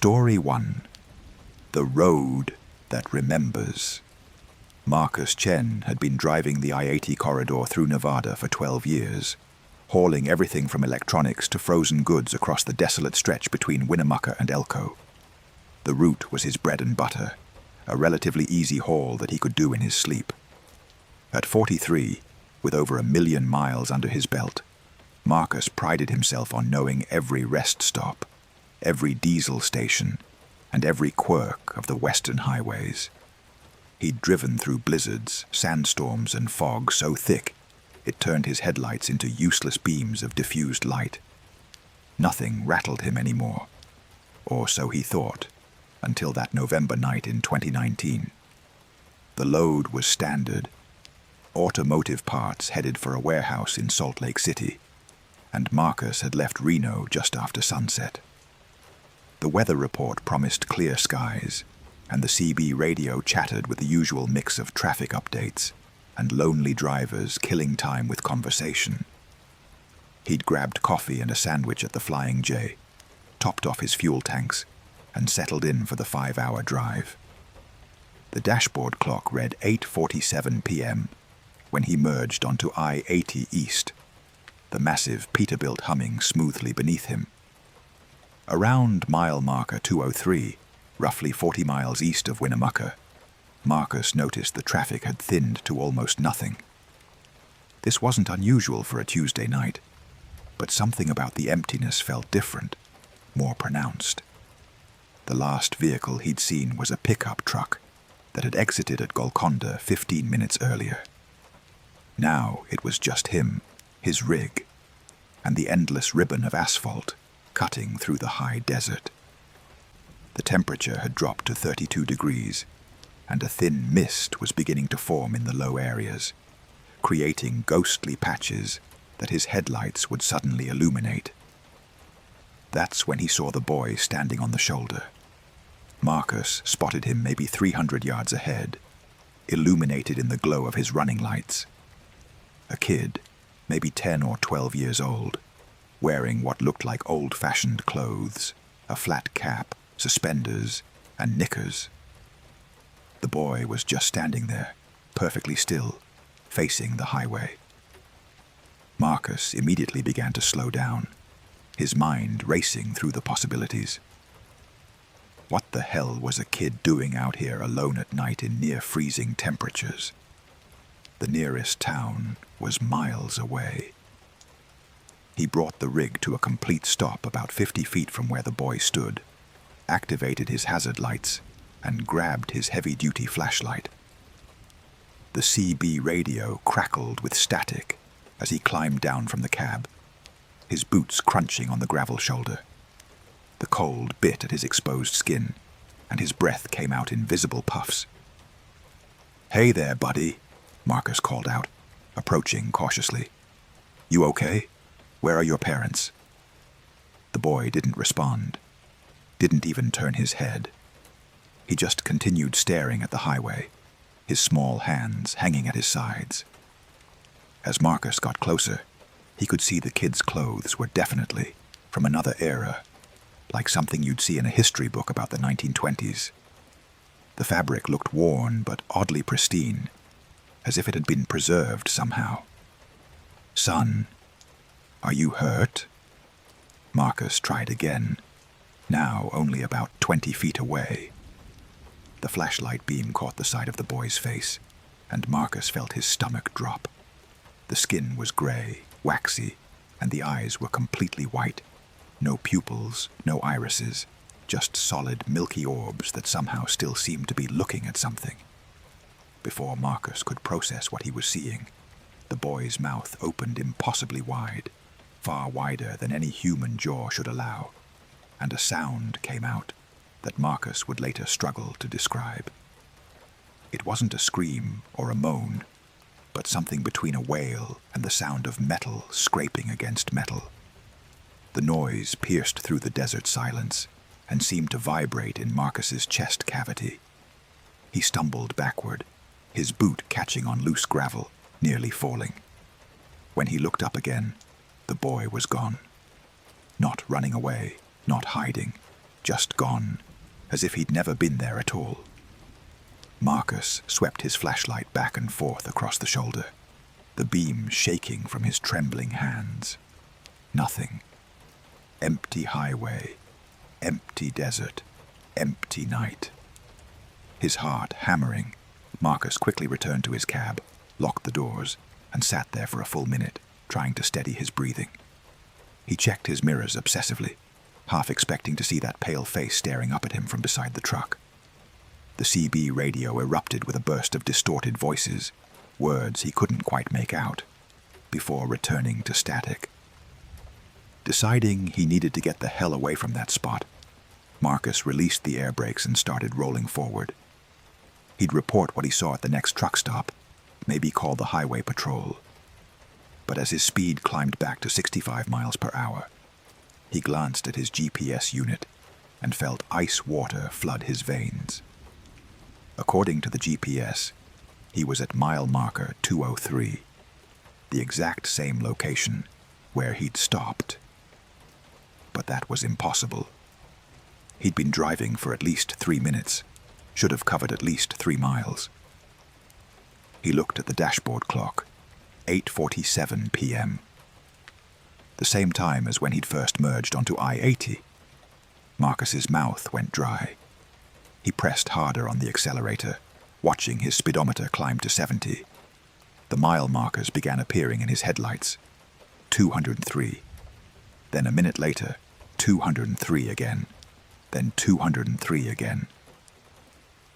Story 1. The Road That Remembers. Marcus Chen had been driving the I-80 corridor through Nevada for 12 years, hauling everything from electronics to frozen goods across the desolate stretch between Winnemucca and Elko. The route was his bread and butter, a relatively easy haul that he could do in his sleep. At 43, with over 1 million miles under his belt, Marcus prided himself on knowing every rest stop, every diesel station, and every quirk of the western highways. He'd driven through blizzards, sandstorms, and fog so thick it turned his headlights into useless beams of diffused light. Nothing rattled him anymore, or so he thought, until that November night in 2019. The load was standard: automotive parts headed for a warehouse in Salt Lake City, and Marcus had left Reno just after sunset. The weather report promised clear skies, and the CB radio chattered with the usual mix of traffic updates and lonely drivers killing time with conversation. He'd grabbed coffee and a sandwich at the Flying J, topped off his fuel tanks, and settled in for the 5-hour drive. The dashboard clock read 8:47 p.m. when he merged onto I-80 East, the massive Peterbilt humming smoothly beneath him. Around mile marker 203, roughly 40 miles east of Winnemucca, Marcus noticed the traffic had thinned to almost nothing. This wasn't unusual for a Tuesday night, but something about the emptiness felt different, more pronounced. The last vehicle he'd seen was a pickup truck that had exited at Golconda 15 minutes earlier. Now it was just him, his rig, and the endless ribbon of asphalt cutting through the high desert. The temperature had dropped to 32 degrees, and a thin mist was beginning to form in the low areas, creating ghostly patches that his headlights would suddenly illuminate. That's when he saw the boy standing on the shoulder. Marcus spotted him maybe 300 yards ahead, illuminated in the glow of his running lights. A kid, maybe 10 or 12 years old, wearing what looked like old-fashioned clothes, a flat cap, suspenders, and knickers. The boy was just standing there, perfectly still, facing the highway. Marcus immediately began to slow down, his mind racing through the possibilities. What the hell was a kid doing out here alone at night in near-freezing temperatures? The nearest town was miles away. He brought the rig to a complete stop about 50 feet from where the boy stood, activated his hazard lights, and grabbed his heavy-duty flashlight. The CB radio crackled with static as he climbed down from the cab, his boots crunching on the gravel shoulder. The cold bit at his exposed skin, and his breath came out in visible puffs. "Hey there, buddy," Marcus called out, approaching cautiously. "You okay? Where are your parents?" The boy didn't respond, didn't even turn his head. He just continued staring at the highway, his small hands hanging at his sides. As Marcus got closer, he could see the kid's clothes were definitely from another era, like something you'd see in a history book about the 1920s. The fabric looked worn but oddly pristine, as if it had been preserved somehow. "Son, are you hurt?" Marcus tried again, now only about 20 feet away. The flashlight beam caught the side of the boy's face, and Marcus felt his stomach drop. The skin was gray, waxy, and the eyes were completely white. No pupils, no irises, just solid, milky orbs that somehow still seemed to be looking at something. Before Marcus could process what he was seeing, the boy's mouth opened impossibly wide, far wider than any human jaw should allow, and a sound came out that Marcus would later struggle to describe. It wasn't a scream or a moan, but something between a wail and the sound of metal scraping against metal. The noise pierced through the desert silence and seemed to vibrate in Marcus's chest cavity. He stumbled backward, his boot catching on loose gravel, nearly falling. When he looked up again, the boy was gone. Not running away, not hiding, just gone, as if he'd never been there at all. Marcus swept his flashlight back and forth across the shoulder, the beam shaking from his trembling hands. Nothing. Empty highway, empty desert, empty night. His heart hammering, Marcus quickly returned to his cab, locked the doors, and sat there for a full minute, trying to steady his breathing. He checked his mirrors obsessively, half expecting to see that pale face staring up at him from beside the truck. The CB radio erupted with a burst of distorted voices, words he couldn't quite make out, before returning to static. Deciding he needed to get the hell away from that spot, Marcus released the air brakes and started rolling forward. He'd report what he saw at the next truck stop, maybe call the highway patrol. But as his speed climbed back to 65 miles per hour, he glanced at his GPS unit and felt ice water flood his veins. According to the GPS, he was at mile marker 203, the exact same location where he'd stopped. But that was impossible. He'd been driving for at least 3 minutes, should have covered at least 3 miles. He looked at the dashboard clock, 8:47 p.m. The same time as when he'd first merged onto I-80. Marcus's mouth went dry. He pressed harder on the accelerator, watching his speedometer climb to 70. The mile markers began appearing in his headlights. 203. Then a minute later, 203 again. Then 203 again.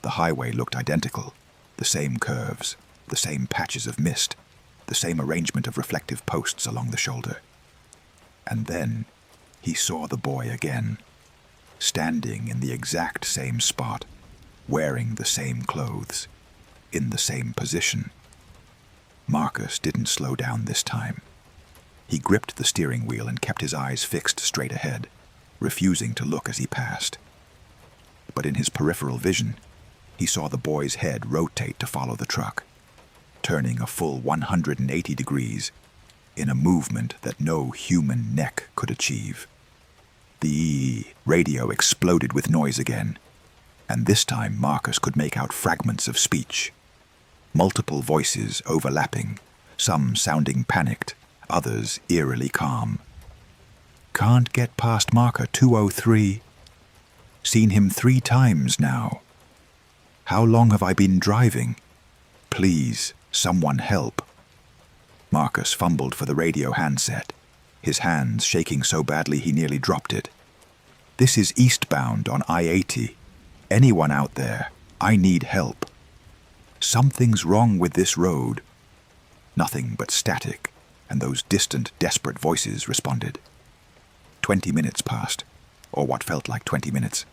The highway looked identical, the same curves, the same patches of mist, the same arrangement of reflective posts along the shoulder. And then he saw the boy again, standing in the exact same spot, wearing the same clothes, in the same position. Marcus didn't slow down this time. He gripped the steering wheel and kept his eyes fixed straight ahead, refusing to look as he passed. But in his peripheral vision, he saw the boy's head rotate to follow the truck, turning a full 180 degrees in a movement that no human neck could achieve. The radio exploded with noise again, and this time Marcus could make out fragments of speech. Multiple voices overlapping, some sounding panicked, others eerily calm. Can't get past marker 203. Seen him 3 times now. How long have I been driving? Please, someone help. Marcus fumbled for the radio handset, his hands shaking so badly he nearly dropped it. This is eastbound on I-80. Anyone out there? I need help. Something's wrong with this road. Nothing but static, and those distant, desperate voices responded. 20 minutes passed, or what felt like 20 minutes,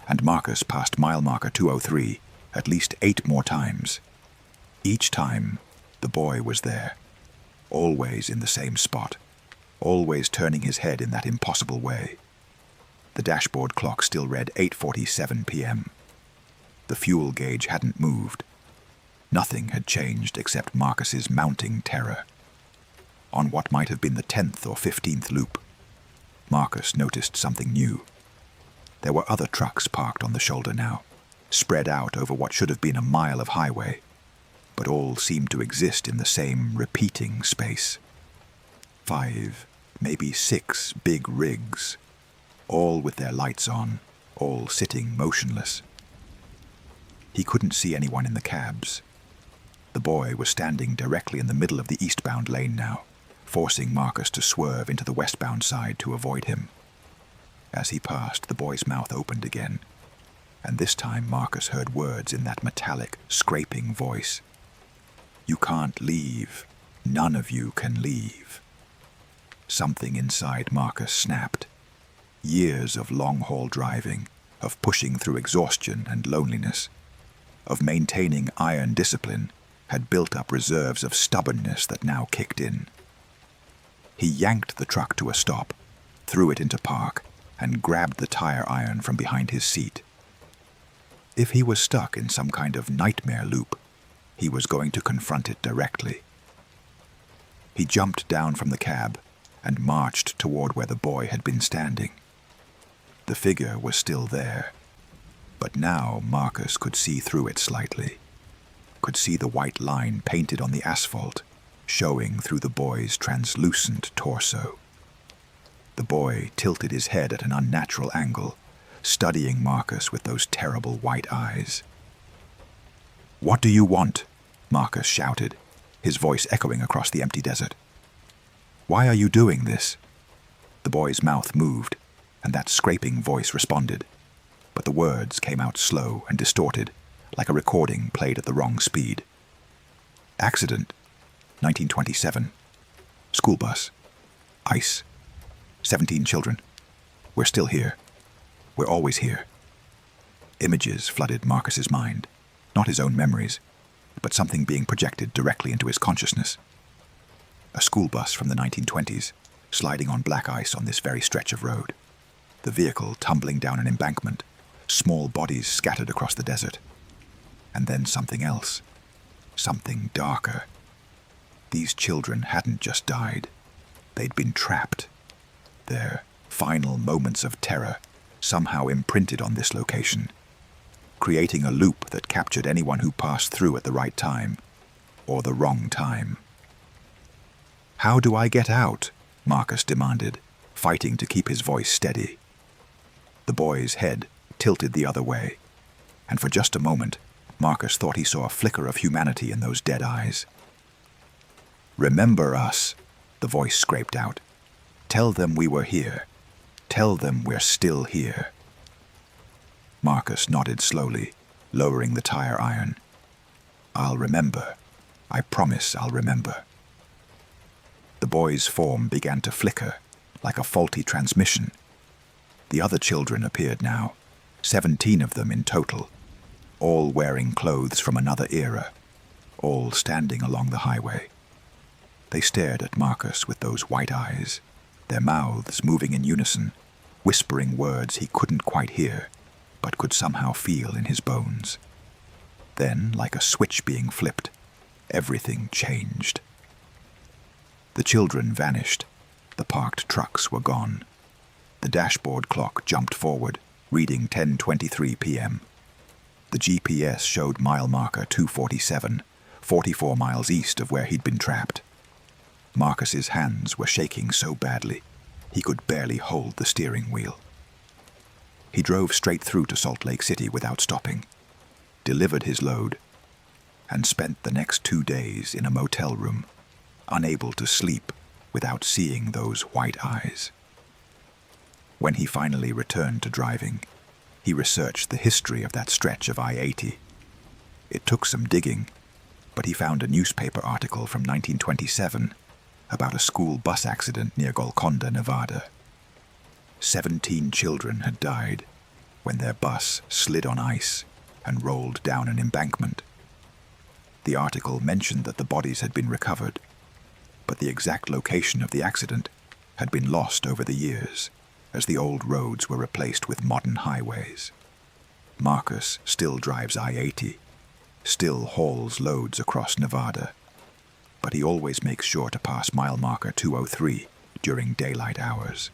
and Marcus passed mile marker 203 at least 8 more times. Each time, the boy was there, always in the same spot, always turning his head in that impossible way. The dashboard clock still read 8:47 p.m. The fuel gauge hadn't moved. Nothing had changed except Marcus's mounting terror. On what might have been the 10th or 15th loop, Marcus noticed something new. There were other trucks parked on the shoulder now, spread out over what should have been a mile of highway, but all seemed to exist in the same repeating space. 5, maybe 6 big rigs, all with their lights on, all sitting motionless. He couldn't see anyone in the cabs. The boy was standing directly in the middle of the eastbound lane now, forcing Marcus to swerve into the westbound side to avoid him. As he passed, the boy's mouth opened again, and this time Marcus heard words in that metallic, scraping voice. You can't leave. None of you can leave. Something inside Marcus snapped. Years of long-haul driving, of pushing through exhaustion and loneliness, of maintaining iron discipline, had built up reserves of stubbornness that now kicked in. He yanked the truck to a stop, threw it into park, and grabbed the tire iron from behind his seat. If he was stuck in some kind of nightmare loop, he was going to confront it directly. He jumped down from the cab and marched toward where the boy had been standing. The figure was still there, but now Marcus could see through it slightly, could see the white line painted on the asphalt, showing through the boy's translucent torso. The boy tilted his head at an unnatural angle, studying Marcus with those terrible white eyes. "What do you want?" Marcus shouted, his voice echoing across the empty desert. "Why are you doing this?" The boy's mouth moved, and that scraping voice responded, but the words came out slow and distorted, like a recording played at the wrong speed. "Accident, 1927. School bus. Ice. 17 children. We're still here. We're always here." Images flooded Marcus's mind, not his own memories, but something being projected directly into his consciousness. A school bus from the 1920s, sliding on black ice on this very stretch of road. The vehicle tumbling down an embankment, small bodies scattered across the desert. And then something else, something darker. These children hadn't just died, they'd been trapped. Their final moments of terror somehow imprinted on this location, creating a loop that captured anyone who passed through at the right time, or the wrong time. "How do I get out?" Marcus demanded, fighting to keep his voice steady. The boy's head tilted the other way, and for just a moment, Marcus thought he saw a flicker of humanity in those dead eyes. "Remember us," the voice scraped out. "Tell them we were here. Tell them we're still here." Marcus nodded slowly, lowering the tire iron. "I'll remember. I promise I'll remember." The boy's form began to flicker, like a faulty transmission. The other children appeared now, 17 of them in total, all wearing clothes from another era, all standing along the highway. They stared at Marcus with those white eyes, their mouths moving in unison, whispering words he couldn't quite hear, but could somehow feel in his bones. Then, like a switch being flipped, everything changed. The children vanished. The parked trucks were gone. The dashboard clock jumped forward, reading 10:23 p.m. The GPS showed mile marker 247, 44 miles east of where he'd been trapped. Marcus's hands were shaking so badly, he could barely hold the steering wheel. He drove straight through to Salt Lake City without stopping, delivered his load, and spent the next 2 days in a motel room, unable to sleep without seeing those white eyes. When he finally returned to driving, he researched the history of that stretch of I-80. It took some digging, but he found a newspaper article from 1927 about a school bus accident near Golconda, Nevada. 17 children had died when their bus slid on ice and rolled down an embankment. The article mentioned that the bodies had been recovered, but the exact location of the accident had been lost over the years as the old roads were replaced with modern highways. Marcus still drives I-80, still hauls loads across Nevada, but he always makes sure to pass mile marker 203 during daylight hours.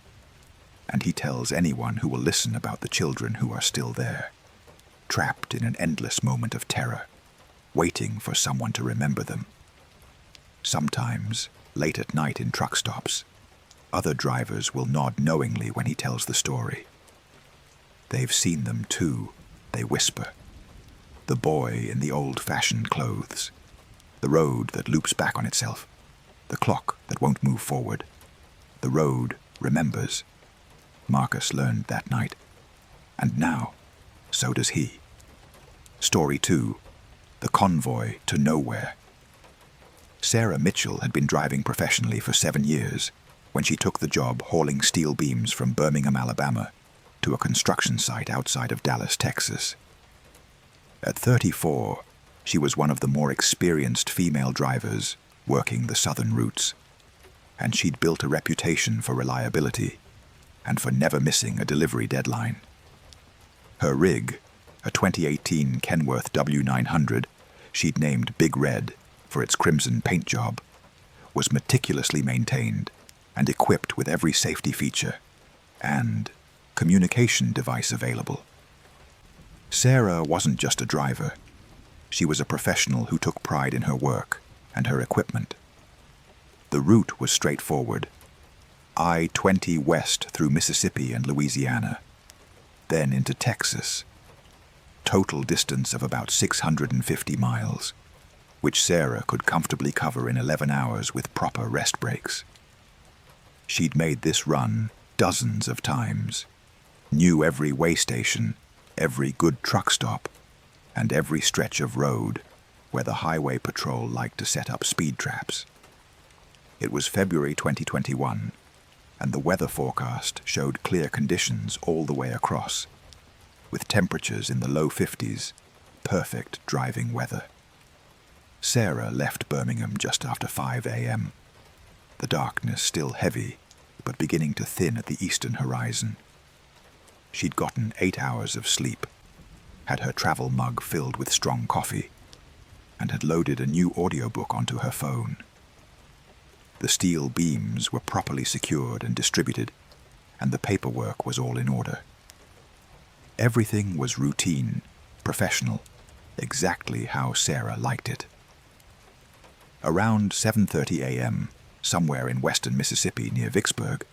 And he tells anyone who will listen about the children who are still there, trapped in an endless moment of terror, waiting for someone to remember them. Sometimes, late at night in truck stops, other drivers will nod knowingly when he tells the story. They've seen them too, they whisper. The boy in the old-fashioned clothes, the road that loops back on itself, the clock that won't move forward. The road remembers. Marcus learned that night, and now, so does he. Story 2, The Convoy to Nowhere. Sarah Mitchell had been driving professionally for 7 years when she took the job hauling steel beams from Birmingham, Alabama, to a construction site outside of Dallas, Texas. At 34, she was one of the more experienced female drivers working the southern routes, and she'd built a reputation for reliability and for never missing a delivery deadline. Her rig, a 2018 Kenworth W900 she'd named Big Red for its crimson paint job, was meticulously maintained and equipped with every safety feature, and communication device available. Sarah wasn't just a driver. She was a professional who took pride in her work and her equipment. The route was straightforward. I-20 west through Mississippi and Louisiana, then into Texas. Total distance of about 650 miles, which Sarah could comfortably cover in 11 hours with proper rest breaks. She'd made this run dozens of times, knew every way station, every good truck stop, and every stretch of road where the highway patrol liked to set up speed traps. It was February 2021, and the weather forecast showed clear conditions all the way across, with temperatures in the low 50s, perfect driving weather. Sarah left Birmingham just after 5 a.m., the darkness still heavy, but beginning to thin at the eastern horizon. She'd gotten 8 hours of sleep, had her travel mug filled with strong coffee, and had loaded a new audiobook onto her phone. The steel beams were properly secured and distributed, and the paperwork was all in order. Everything was routine, professional, exactly how Sarah liked it. Around 7:30 a.m., somewhere in western Mississippi near Vicksburg,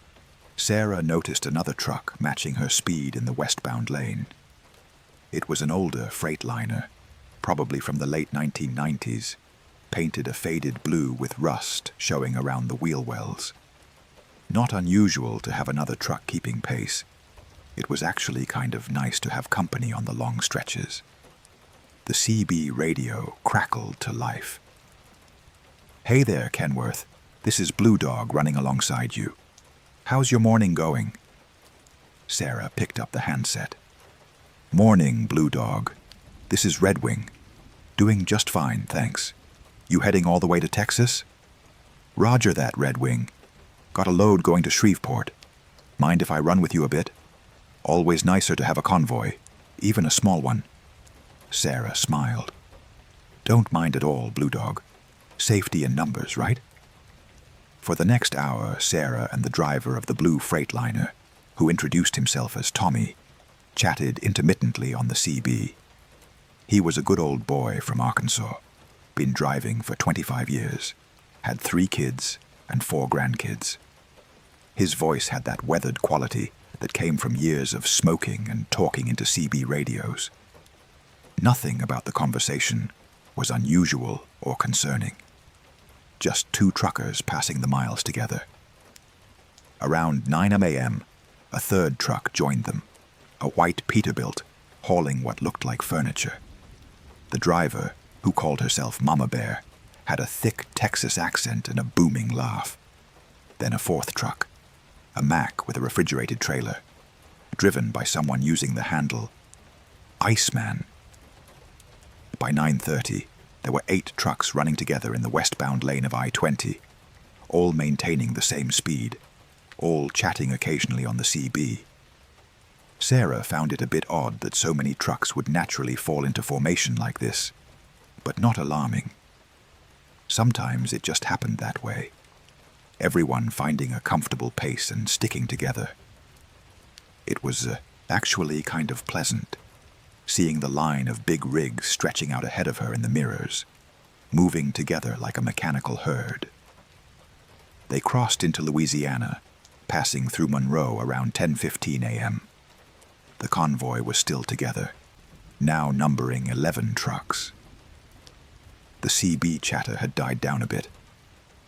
Sarah noticed another truck matching her speed in the westbound lane. It was an older freight liner, probably from the late 1990s, painted a faded blue with rust showing around the wheel wells. Not unusual to have another truck keeping pace. It was actually kind of nice to have company on the long stretches. The CB radio crackled to life. "Hey there, Kenworth. This is Blue Dog running alongside you. How's your morning going?" Sarah picked up the handset. "Morning, Blue Dog. This is Red Wing. Doing just fine, thanks. You heading all the way to Texas?" "Roger that, Red Wing. Got a load going to Shreveport. Mind if I run with you a bit? Always nicer to have a convoy, even a small one." Sarah smiled. "Don't mind at all, Blue Dog. Safety in numbers, right?" For the next hour, Sarah and the driver of the blue freightliner, who introduced himself as Tommy, chatted intermittently on the CB. He was a good old boy from Arkansas, been driving for 25 years, had 3 kids and 4 grandkids. His voice had that weathered quality that came from years of smoking and talking into CB radios. Nothing about the conversation was unusual or concerning. Just 2 truckers passing the miles together. Around 9 a.m., a third truck joined them, a white Peterbilt, hauling what looked like furniture. The driver, who called herself Mama Bear, had a thick Texas accent and a booming laugh. Then a fourth truck, a Mack with a refrigerated trailer, driven by someone using the handle Iceman. By 9:30, there were 8 trucks running together in the westbound lane of I-20, all maintaining the same speed, all chatting occasionally on the CB. Sarah found it a bit odd that so many trucks would naturally fall into formation like this, but not alarming. Sometimes it just happened that way, everyone finding a comfortable pace and sticking together. It was actually kind of pleasant, seeing the line of big rigs stretching out ahead of her in the mirrors, moving together like a mechanical herd. They crossed into Louisiana, passing through Monroe around 10:15 a.m. The convoy was still together, now numbering 11 trucks. The CB chatter had died down a bit,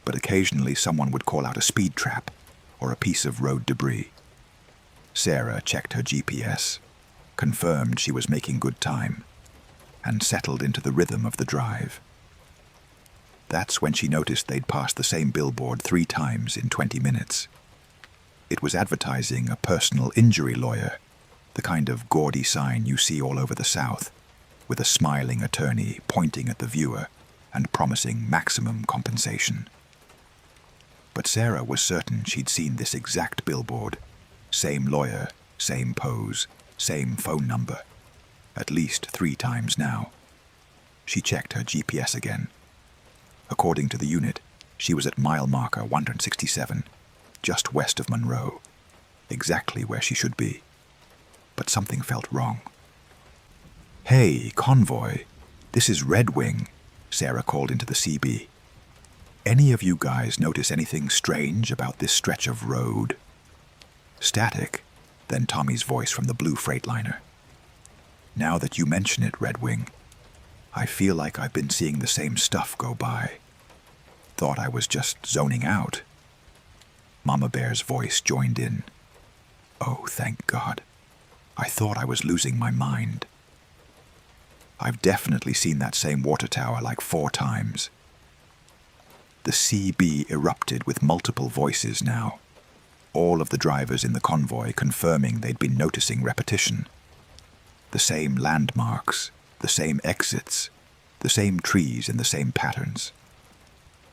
but occasionally someone would call out a speed trap or a piece of road debris. Sarah checked her GPS, confirmed she was making good time, and settled into the rhythm of the drive. That's when she noticed they'd passed the same billboard 3 times in 20 minutes. It was advertising a personal injury lawyer, the kind of gaudy sign you see all over the South, with a smiling attorney pointing at the viewer and promising maximum compensation. But Sarah was certain she'd seen this exact billboard, same lawyer, same pose, same phone number, at least 3 times now. She checked her GPS again. According to the unit, she was at mile marker 167, just west of Monroe, exactly where she should be. but something felt wrong. "Hey, convoy, this is Red Wing," Sarah called into the CB. "Any of you guys notice anything strange about this stretch of road?" Static, then Tommy's voice from the blue Freightliner. "Now that you mention it, Red Wing, I feel like I've been seeing the same stuff go by. Thought I was just zoning out." Mama Bear's voice joined in. "Oh, thank God. I thought I was losing my mind. I've definitely seen that same water tower like 4 times. The CB erupted with multiple voices now, all of the drivers in the convoy confirming they'd been noticing repetition. The same landmarks, the same exits, the same trees in the same patterns.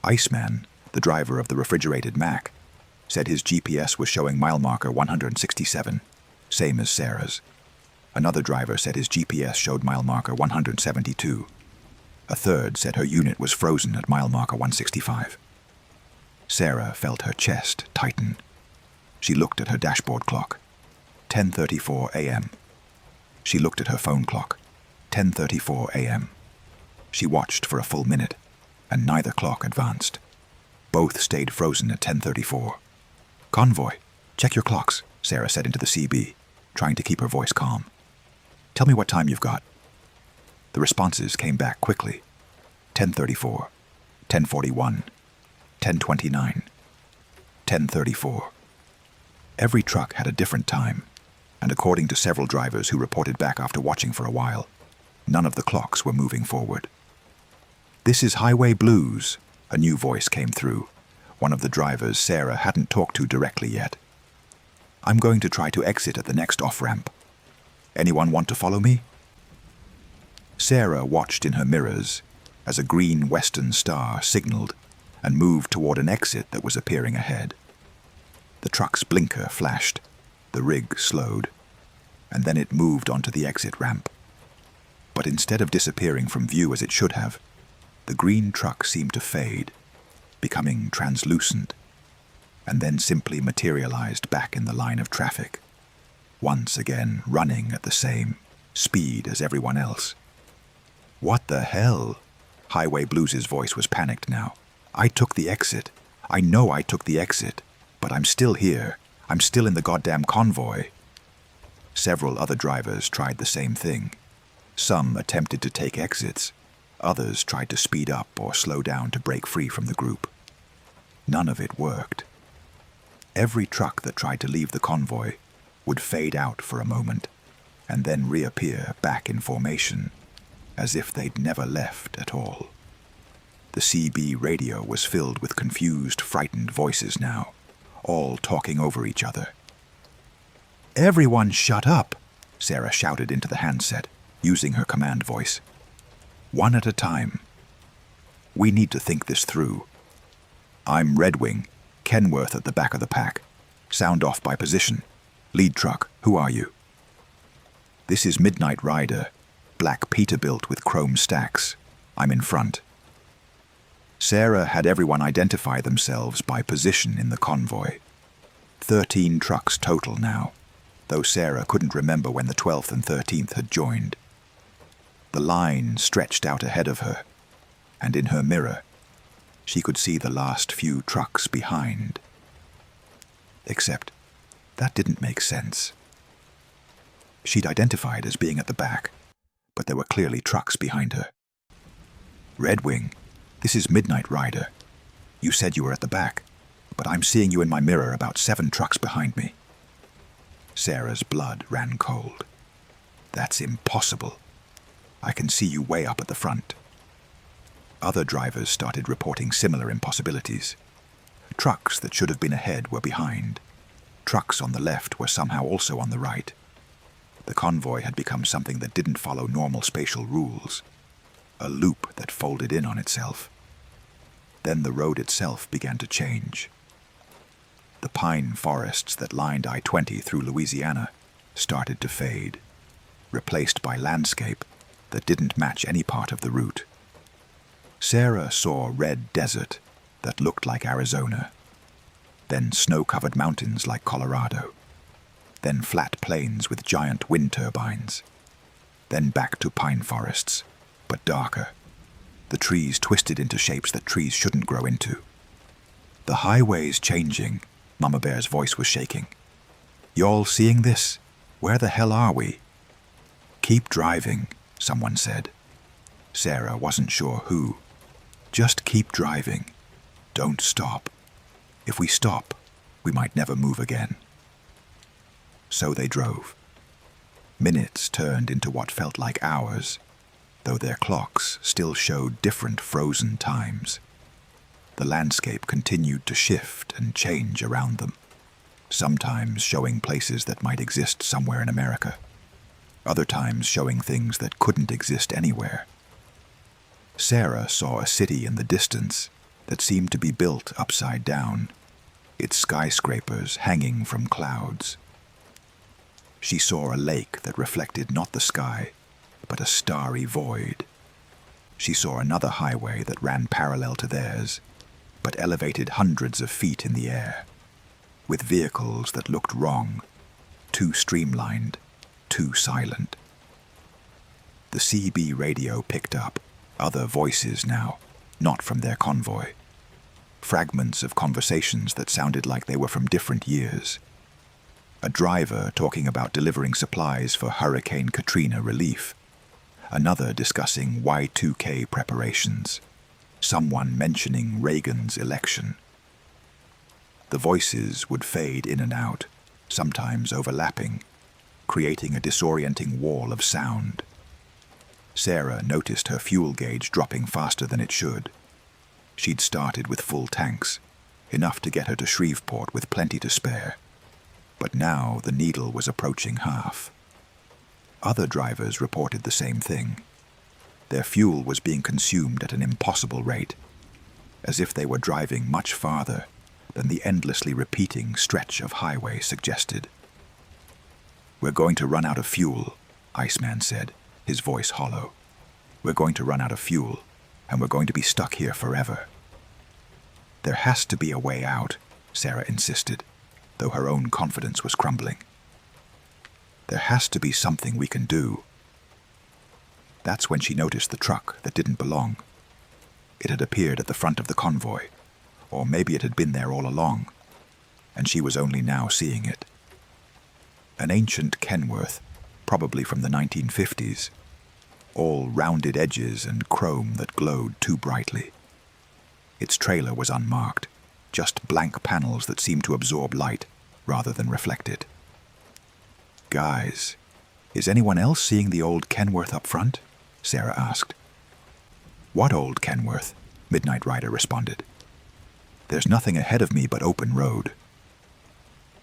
Iceman, the driver of the refrigerated Mac, said his GPS was showing mile marker 167, same as Sarah's. Another driver said his GPS showed mile marker 172. A third said her unit was frozen at mile marker 165. Sarah felt her chest tighten. She looked at her dashboard clock. 10:34 a.m. She looked at her phone clock. 10:34 a.m. She watched for a full minute, and neither clock advanced. Both stayed frozen at 10:34. "Convoy, check your clocks," Sarah said into the CB, trying to keep her voice calm. "Tell me what time you've got." The responses came back quickly. 10:34, 10:41, 10:29, 10:34. Every truck had a different time, and according to several drivers who reported back after watching for a while, none of the clocks were moving forward. "This is Highway Blues," a new voice came through, one of the drivers Sarah hadn't talked to directly yet. "I'm going to try to exit at the next off-ramp. Anyone want to follow me?" Sarah watched in her mirrors as a green western star signaled and moved toward an exit that was appearing ahead. The truck's blinker flashed, the rig slowed, and then it moved onto the exit ramp. But instead of disappearing from view as it should have, the green truck seemed to fade, becoming translucent, and then simply materialized back in the line of traffic, once again running at the same speed as everyone else. "What the hell?" Highway Blues' voice was panicked now. "I took the exit. I know I took the exit, but I'm still here. I'm still in the goddamn convoy." Several other drivers tried the same thing. Some attempted to take exits. Others tried to speed up or slow down to break free from the group. None of it worked. Every truck that tried to leave the convoy would fade out for a moment and then reappear back in formation, as if they'd never left at all. The CB radio was filled with confused, frightened voices now, all talking over each other. "Everyone shut up," Sarah shouted into the handset, using her command voice. "One at a time. We need to think this through. I'm Red Wing, Kenworth at the back of the pack. Sound off by position. Lead truck, who are you?" "This is Midnight Rider, black Peterbilt with chrome stacks. I'm in front." Sarah had everyone identify themselves by position in the convoy. 13 trucks total now, though Sarah couldn't remember when the 12th and 13th had joined. The line stretched out ahead of her, and in her mirror, she could see the last few trucks behind. Except, that didn't make sense. She'd identified as being at the back, but there were clearly trucks behind her. "Red Wing, this is Midnight Rider. You said you were at the back, but I'm seeing you in my mirror about 7 trucks behind me." Sarah's blood ran cold. "That's impossible. I can see you way up at the front." Other drivers started reporting similar impossibilities. Trucks that should have been ahead were behind. Trucks on the left were somehow also on the right. The convoy had become something that didn't follow normal spatial rules, a loop that folded in on itself. Then the road itself began to change. The pine forests that lined I-20 through Louisiana started to fade, replaced by landscape that didn't match any part of the route. Sarah saw red desert that looked like Arizona, then snow-covered mountains like Colorado. then flat plains with giant wind turbines, then back to pine forests, but darker. The trees twisted into shapes that trees shouldn't grow into. "The highway's changing," Mama Bear's voice was shaking. "Y'all seeing this? Where the hell are we?" "Keep driving," someone said. Sarah wasn't sure who. "Just keep driving. Don't stop. If we stop, we might never move again." So they drove. Minutes turned into what felt like hours, though their clocks still showed different frozen times. The landscape continued to shift and change around them, sometimes showing places that might exist somewhere in America, other times showing things that couldn't exist anywhere. Sarah saw a city in the distance that seemed to be built upside down, its skyscrapers hanging from clouds. She saw a lake that reflected not the sky, but a starry void. She saw another highway that ran parallel to theirs, but elevated hundreds of feet in the air, with vehicles that looked wrong, too streamlined, too silent. The CB radio picked up other voices now, not from their convoy. Fragments of conversations that sounded like they were from different years. A driver talking about delivering supplies for Hurricane Katrina relief. Another discussing Y2K preparations. Someone mentioning Reagan's election. The voices would fade in and out, sometimes overlapping, creating a disorienting wall of sound. Sarah noticed her fuel gauge dropping faster than it should. She'd started with full tanks, enough to get her to Shreveport with plenty to spare. But now the needle was approaching half. Other drivers reported the same thing. Their fuel was being consumed at an impossible rate, as if they were driving much farther than the endlessly repeating stretch of highway suggested. "We're going to run out of fuel," Iceman said, his voice hollow. "We're going to run out of fuel, and we're going to be stuck here forever." "There has to be a way out," Sarah insisted, though her own confidence was crumbling. "There has to be something we can do." That's when she noticed the truck that didn't belong. It had appeared at the front of the convoy, or maybe it had been there all along, and she was only now seeing it. An ancient Kenworth, probably from the 1950s, all rounded edges and chrome that glowed too brightly. Its trailer was unmarked, just blank panels that seemed to absorb light rather than reflect it. "Guys, is anyone else seeing the old Kenworth up front?" Sarah asked. "What old Kenworth?" Midnight Rider responded. "There's nothing ahead of me but open road."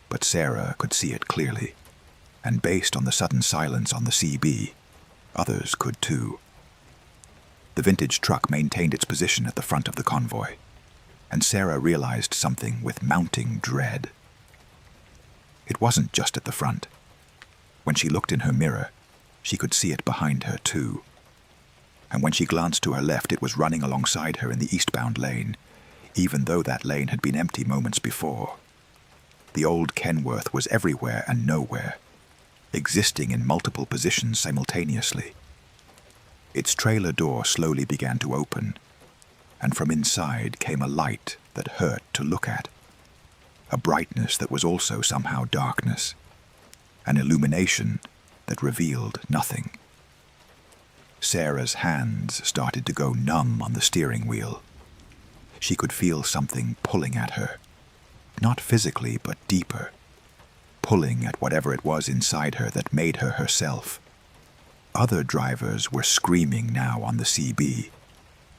But Sarah could see it clearly, and based on the sudden silence on the CB, others could too. The vintage truck maintained its position at the front of the convoy, and Sarah realized something with mounting dread. It wasn't just at the front. When she looked in her mirror, she could see it behind her too. And when she glanced to her left, it was running alongside her in the eastbound lane, even though that lane had been empty moments before. The old Kenworth was everywhere and nowhere, existing in multiple positions simultaneously. Its trailer door slowly began to open, and from inside came a light that hurt to look at. A brightness that was also somehow darkness. An illumination that revealed nothing. Sarah's hands started to go numb on the steering wheel. She could feel something pulling at her. Not physically, but deeper. Pulling at whatever it was inside her that made her herself. Other drivers were screaming now on the CB,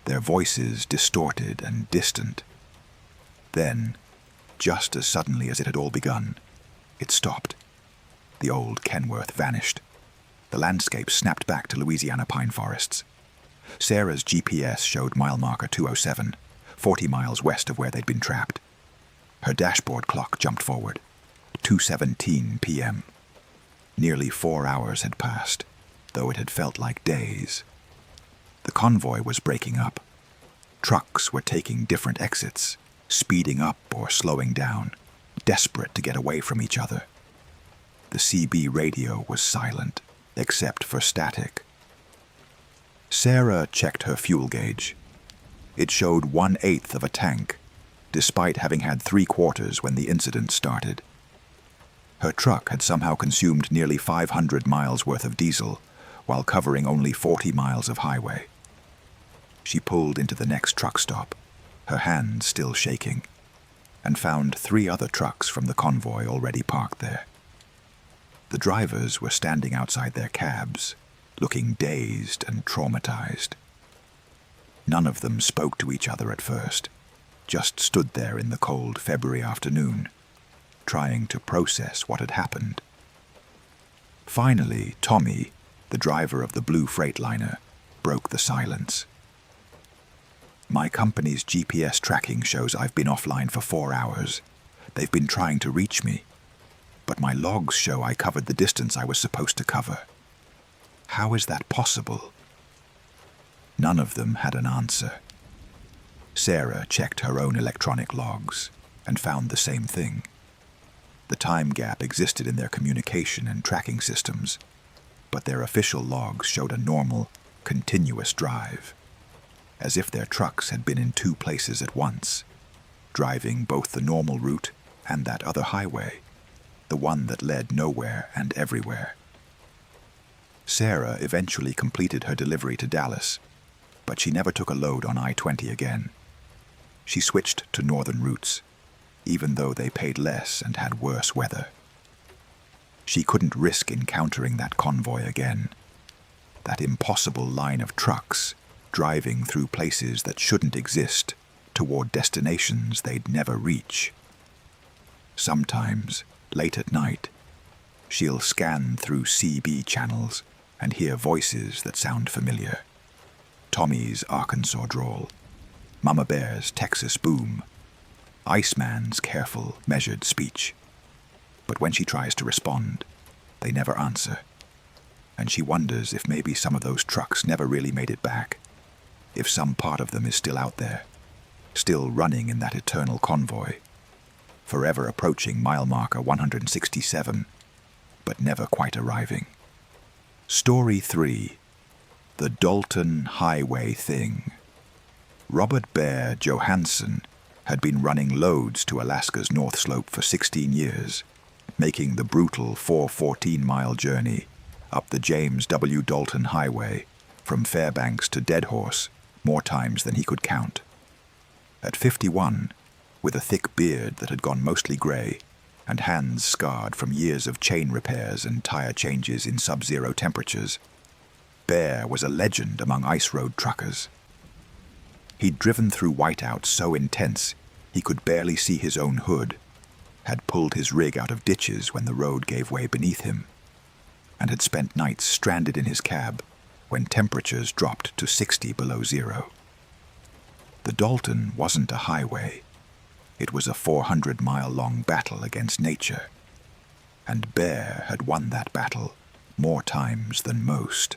their voices distorted and distant. Then, just as suddenly as it had all begun, it stopped. The old Kenworth vanished. The landscape snapped back to Louisiana pine forests. Sarah's GPS showed mile marker 207, 40 miles west of where they'd been trapped. Her dashboard clock jumped forward. 2:17 p.m. Nearly 4 hours had passed, though it had felt like days. The convoy was breaking up. Trucks were taking different exits, speeding up or slowing down, desperate to get away from each other. The CB radio was silent, except for static. Sarah checked her fuel gauge. It showed 1/8 of a tank, despite having had 3/4 when the incident started. Her truck had somehow consumed nearly 500 miles worth of diesel, while covering only 40 miles of highway. She pulled into the next truck stop, her hands still shaking, and found 3 other trucks from the convoy already parked there. The drivers were standing outside their cabs, looking dazed and traumatized. None of them spoke to each other at first, just stood there in the cold February afternoon, trying to process what had happened. Finally, Tommy, the driver of the blue Freightliner, broke the silence. "My company's GPS tracking shows I've been offline for 4 hours. They've been trying to reach me, but my logs show I covered the distance I was supposed to cover. How is that possible?" None of them had an answer. Sarah checked her own electronic logs and found the same thing. The time gap existed in their communication and tracking systems, but their official logs showed a normal, continuous drive, as if their trucks had been in 2 places at once, driving both the normal route and that other highway, the one that led nowhere and everywhere. Sarah eventually completed her delivery to Dallas, but she never took a load on I-20 again. She switched to northern routes, even though they paid less and had worse weather. She couldn't risk encountering that convoy again, that impossible line of trucks driving through places that shouldn't exist toward destinations they'd never reach. Sometimes, late at night, she'll scan through CB channels and hear voices that sound familiar. Tommy's Arkansas drawl, Mama Bear's Texas boom, Iceman's careful, measured speech. But when she tries to respond, they never answer, and she wonders if maybe some of those trucks never really made it back, if some part of them is still out there, still running in that eternal convoy, forever approaching mile marker 167, but never quite arriving. Story 3. The Dalton Highway Thing. Robert Bear Johansson had been running loads to Alaska's North Slope for 16 years, making the brutal 414-mile journey up the James W. Dalton Highway from Fairbanks to Dead Horse more times than he could count. At 51, with a thick beard that had gone mostly gray and hands scarred from years of chain repairs and tire changes in sub-zero temperatures, Bear was a legend among ice road truckers. He'd driven through whiteouts so intense he could barely see his own hood, had pulled his rig out of ditches when the road gave way beneath him, and had spent nights stranded in his cab when temperatures dropped to 60 below zero. The Dalton wasn't a highway. It was a 400-mile-long battle against nature, and Bear had won that battle more times than most.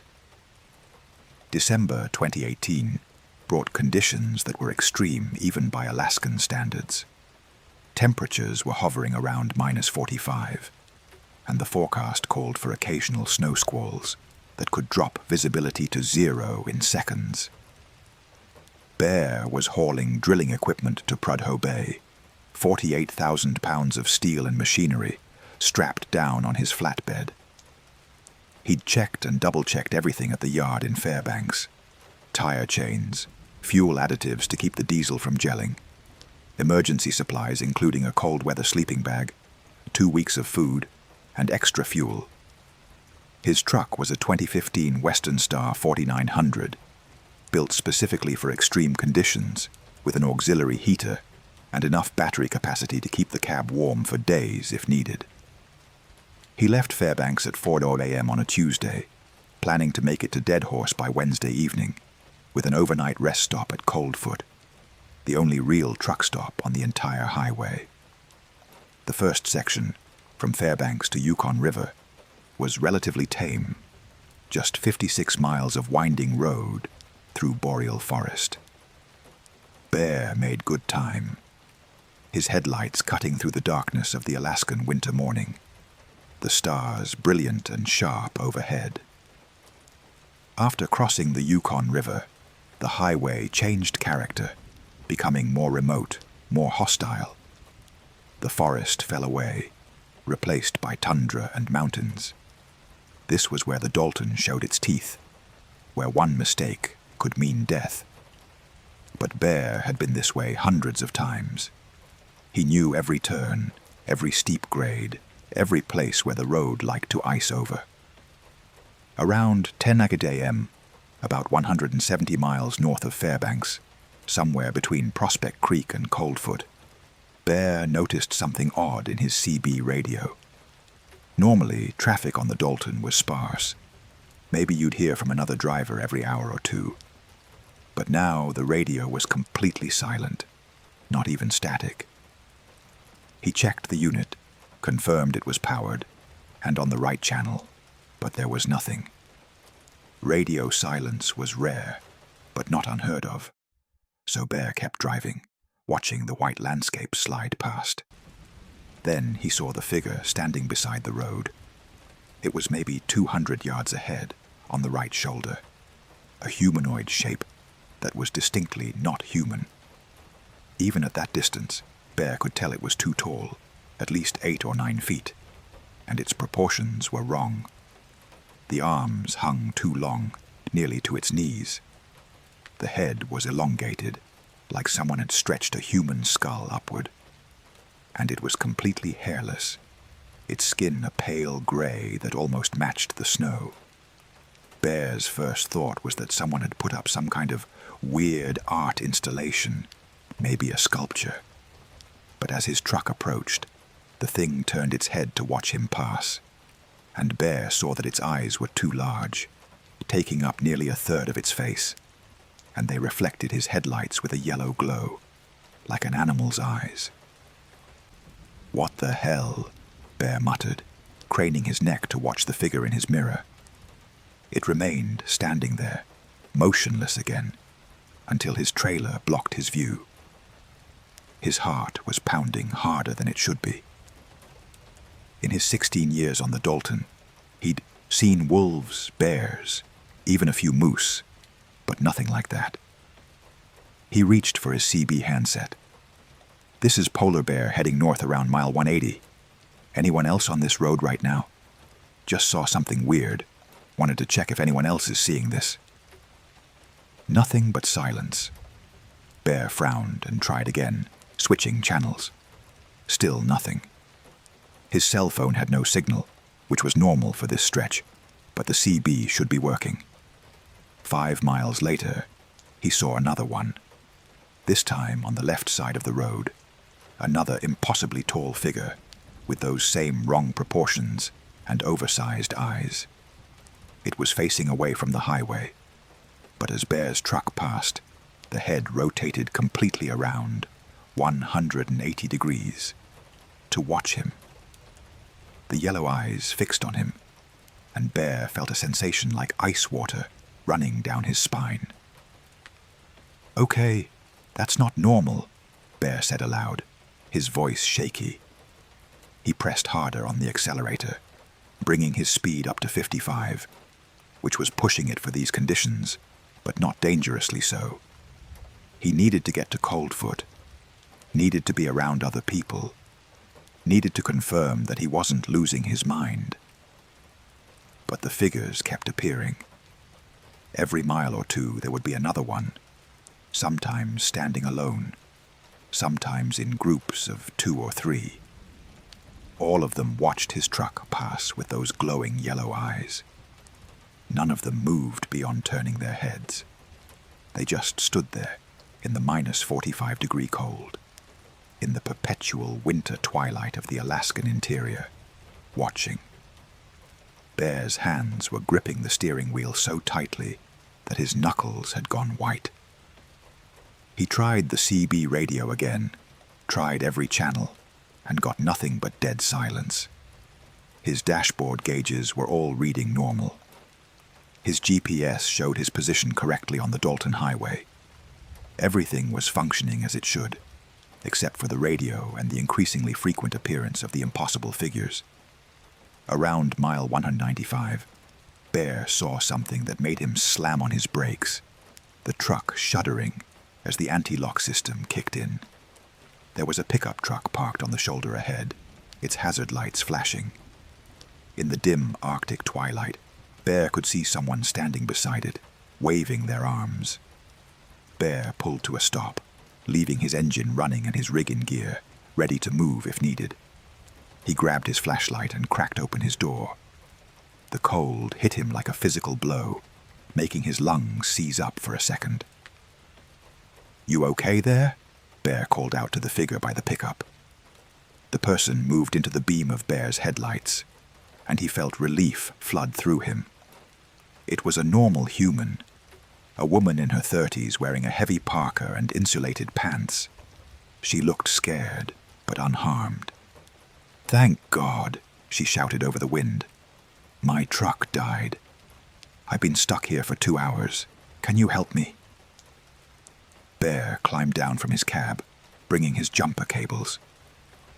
December 2018 brought conditions that were extreme even by Alaskan standards. Temperatures were hovering around -45, and the forecast called for occasional snow squalls that could drop visibility to 0 in seconds. Bear was hauling drilling equipment to Prudhoe Bay, 48,000 pounds of steel and machinery strapped down on his flatbed. He'd checked and double-checked everything at the yard in Fairbanks: tire chains, fuel additives to keep the diesel from gelling, emergency supplies including a cold-weather sleeping bag, 2 weeks of food, and extra fuel. His truck was a 2015 Western Star 4900, built specifically for extreme conditions, with an auxiliary heater and enough battery capacity to keep the cab warm for days if needed. He left Fairbanks at 4 a.m. on a Tuesday, planning to make it to Dead Horse by Wednesday evening, with an overnight rest stop at Coldfoot, the only real truck stop on the entire highway. The first section, from Fairbanks to Yukon River, was relatively tame, just 56 miles of winding road through boreal forest. Bear made good time, his headlights cutting through the darkness of the Alaskan winter morning. the stars brilliant and sharp overhead. After crossing the Yukon River, the highway changed character, becoming more remote, more hostile. The forest fell away, replaced by tundra and mountains. This was where the Dalton showed its teeth, where one mistake could mean death. But Bear had been this way hundreds of times. He knew every turn, every steep grade, every place where the road liked to ice over. Around 10 a.m., about 170 miles north of Fairbanks, somewhere between Prospect Creek and Coldfoot, Bear noticed something odd in his CB radio. Normally, traffic on the Dalton was sparse. Maybe you'd hear from another driver every hour or two. But now the radio was completely silent, not even static. He checked the unit, confirmed it was powered, and on the right channel, but there was nothing. Radio silence was rare, but not unheard of. So Bear kept driving, watching the white landscape slide past. Then he saw the figure standing beside the road. It was maybe 200 yards ahead, on the right shoulder. A humanoid shape that was distinctly not human. Even at that distance, Bear could tell it was too tall, at least 8 or 9 feet, and its proportions were wrong. The arms hung too long, nearly to its knees. The head was elongated, like someone had stretched a human skull upward. And it was completely hairless, its skin a pale gray that almost matched the snow. Bear's first thought was that someone had put up some kind of weird art installation, maybe a sculpture. But as his truck approached, the thing turned its head to watch him pass, and Bear saw that its eyes were too large, taking up nearly a third of its face, and they reflected his headlights with a yellow glow, like an animal's eyes. "What the hell?" Bear muttered, craning his neck to watch the figure in his mirror. It remained standing there, motionless again, until his trailer blocked his view. His heart was pounding harder than it should be. In his 16 years on the Dalton, he'd seen wolves, bears, even a few moose, but nothing like that. He reached for his CB handset. "This is Polar Bear heading north around mile 180. Anyone else on this road right now? Just saw something weird. Wanted to check if anyone else is seeing this." Nothing but silence. Bear frowned and tried again, switching channels. Still nothing. His cell phone had no signal, which was normal for this stretch, but the CB should be working. 5 miles later, he saw another one. This time on the left side of the road. Another impossibly tall figure, with those same wrong proportions and oversized eyes. It was facing away from the highway, but as Bear's truck passed, the head rotated completely around, 180 degrees, to watch him. The yellow eyes fixed on him, and Bear felt a sensation like ice water running down his spine. "Okay, that's not normal," Bear said aloud, his voice shaky. He pressed harder on the accelerator, bringing his speed up to 55, which was pushing it for these conditions, but not dangerously so. He needed to get to Coldfoot, needed to be around other people, needed to confirm that he wasn't losing his mind. But the figures kept appearing. Every mile or two there would be another one, sometimes standing alone, sometimes in groups of 2 or 3. All of them watched his truck pass with those glowing yellow eyes. None of them moved beyond turning their heads. They just stood there in the minus 45-degree cold, in the perpetual winter twilight of the Alaskan interior, watching. Bear's hands were gripping the steering wheel so tightly that his knuckles had gone white. He tried the CB radio again, tried every channel, and got nothing but dead silence. His dashboard gauges were all reading normal. His GPS showed his position correctly on the Dalton Highway. Everything was functioning as it should, except for the radio and the increasingly frequent appearance of the impossible figures. Around mile 195, Bear saw something that made him slam on his brakes, the truck shuddering as the anti-lock system kicked in. There was a pickup truck parked on the shoulder ahead, its hazard lights flashing. In the dim Arctic twilight, Bear could see someone standing beside it, waving their arms. Bear pulled to a stop, leaving his engine running and his rig in gear, ready to move if needed. He grabbed his flashlight and cracked open his door. The cold hit him like a physical blow, making his lungs seize up for a second. "You okay there?" Bear called out to the figure by the pickup. The person moved into the beam of Bear's headlights, and he felt relief flood through him. It was a normal human, a woman in her 30s wearing a heavy parka and insulated pants. She looked scared, but unharmed. "Thank God," she shouted over the wind. "My truck died. I've been stuck here for 2 hours. Can you help me?" Bear climbed down from his cab, bringing his jumper cables.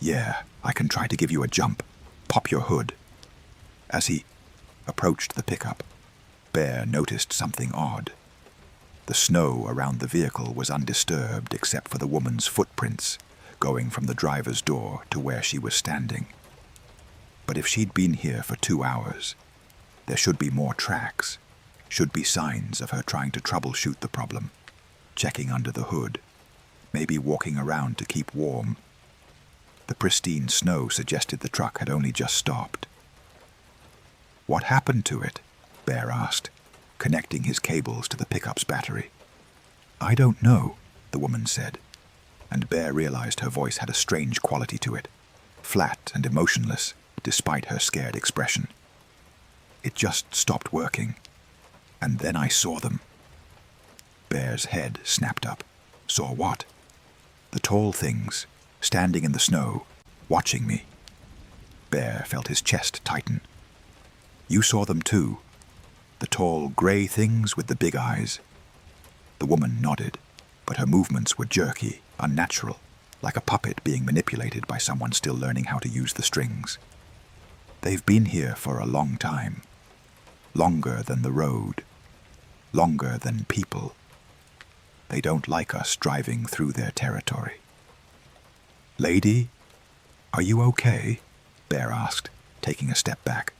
"Yeah, I can try to give you a jump. Pop your hood." As he approached the pickup, Bear noticed something odd. The snow around the vehicle was undisturbed except for the woman's footprints, going from the driver's door to where she was standing. But if she'd been here for 2 hours, there should be more tracks, should be signs of her trying to troubleshoot the problem, checking under the hood, maybe walking around to keep warm. The pristine snow suggested the truck had only just stopped. "What happened to it?" Bear asked, connecting his cables to the pickup's battery. "I don't know," the woman said, and Bear realized her voice had a strange quality to it, flat and emotionless, despite her scared expression. "It just stopped working, and then I saw them." Bear's head snapped up. "Saw what?" "The tall things, standing in the snow, watching me." Bear felt his chest tighten. "You saw them too? The tall, grey things with the big eyes?" The woman nodded, but her movements were jerky, unnatural, like a puppet being manipulated by someone still learning how to use the strings. "They've been here for a long time. Longer than the road. Longer than people. They don't like us driving through their territory." "Lady, are you okay?" Bear asked, taking a step back.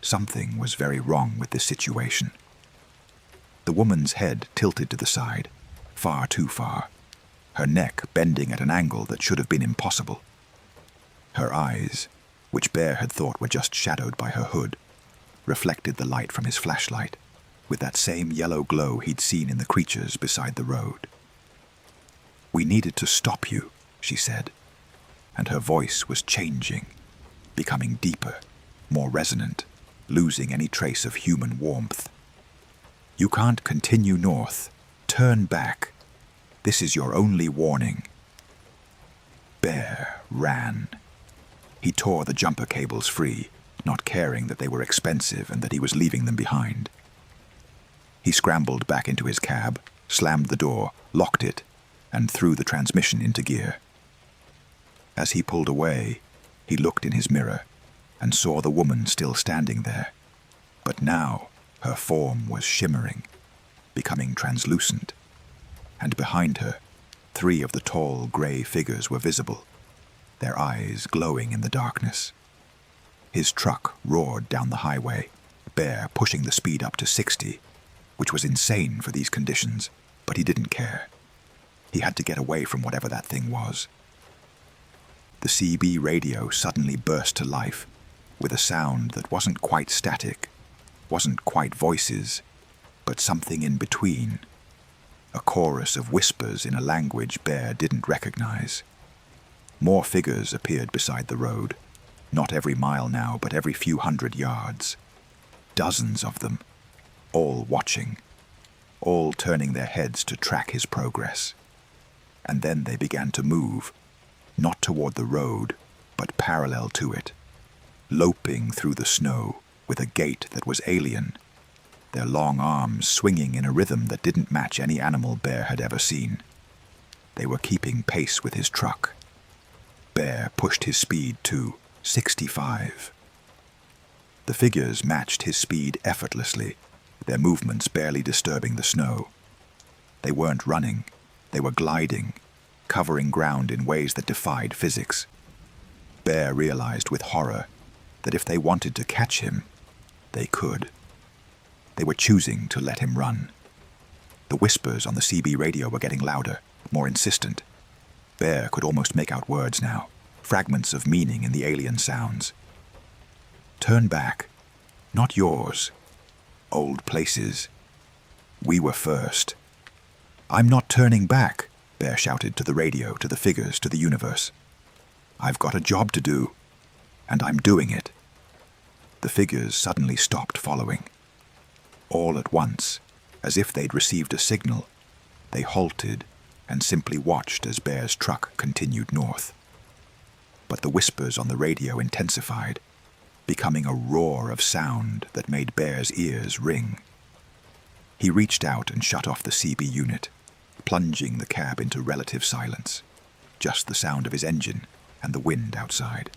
Something was very wrong with this situation. The woman's head tilted to the side, far too far, her neck bending at an angle that should have been impossible. Her eyes, which Bear had thought were just shadowed by her hood, reflected the light from his flashlight, with that same yellow glow he'd seen in the creatures beside the road. "We needed to stop you," she said, and her voice was changing, becoming deeper, more resonant, losing any trace of human warmth. "You can't continue north. Turn back. This is your only warning." Bear ran. He tore the jumper cables free, not caring that they were expensive and that he was leaving them behind. He scrambled back into his cab, slammed the door, locked it, and threw the transmission into gear. As he pulled away, he looked in his mirror and saw the woman still standing there. But now her form was shimmering, becoming translucent, and behind her, 3 of the tall grey figures were visible, their eyes glowing in the darkness. His truck roared down the highway, Bear pushing the speed up to 60, which was insane for these conditions, but he didn't care. He had to get away from whatever that thing was. The CB radio suddenly burst to life, with a sound that wasn't quite static, wasn't quite voices, but something in between. A chorus of whispers in a language Bear didn't recognize. More figures appeared beside the road, not every mile now, but every few hundred yards. Dozens of them, all watching, all turning their heads to track his progress. And then they began to move, not toward the road, but parallel to it, loping through the snow with a gait that was alien, their long arms swinging in a rhythm that didn't match any animal Bear had ever seen. They were keeping pace with his truck. Bear pushed his speed to 65, The figures matched his speed effortlessly, their movements barely disturbing the snow. They weren't running, they were gliding, covering ground in ways that defied physics. Bear realized with horror that if they wanted to catch him, they could. They were choosing to let him run. The whispers on the CB radio were getting louder, more insistent. Bear could almost make out words now, fragments of meaning in the alien sounds. Turn back. Not yours. Old places. We were first. I'm not turning back, Bear shouted to the radio, to the figures, to the universe. I've got a job to do, and I'm doing it. The figures suddenly stopped following. All at once, as if they'd received a signal, they halted and simply watched as Bear's truck continued north. But the whispers on the radio intensified, becoming a roar of sound that made Bear's ears ring. He reached out and shut off the CB unit, plunging the cab into relative silence, just the sound of his engine and the wind outside.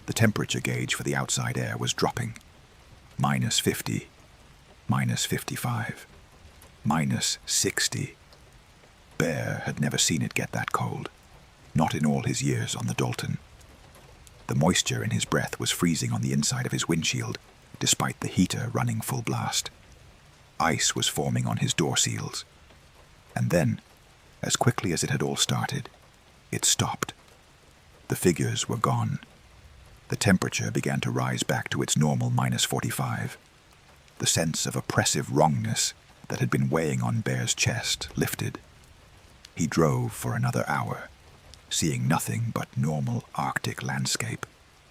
The temperature gauge for the outside air was dropping. -50, -55, -60. Bear had never seen it get that cold, not in all his years on the Dalton. The moisture in his breath was freezing on the inside of his windshield, despite the heater running full blast. Ice was forming on his door seals. And then, as quickly as it had all started, it stopped. The figures were gone. The temperature began to rise back to its normal -45. The sense of oppressive wrongness that had been weighing on Bear's chest lifted. He drove for another hour, seeing nothing but normal Arctic landscape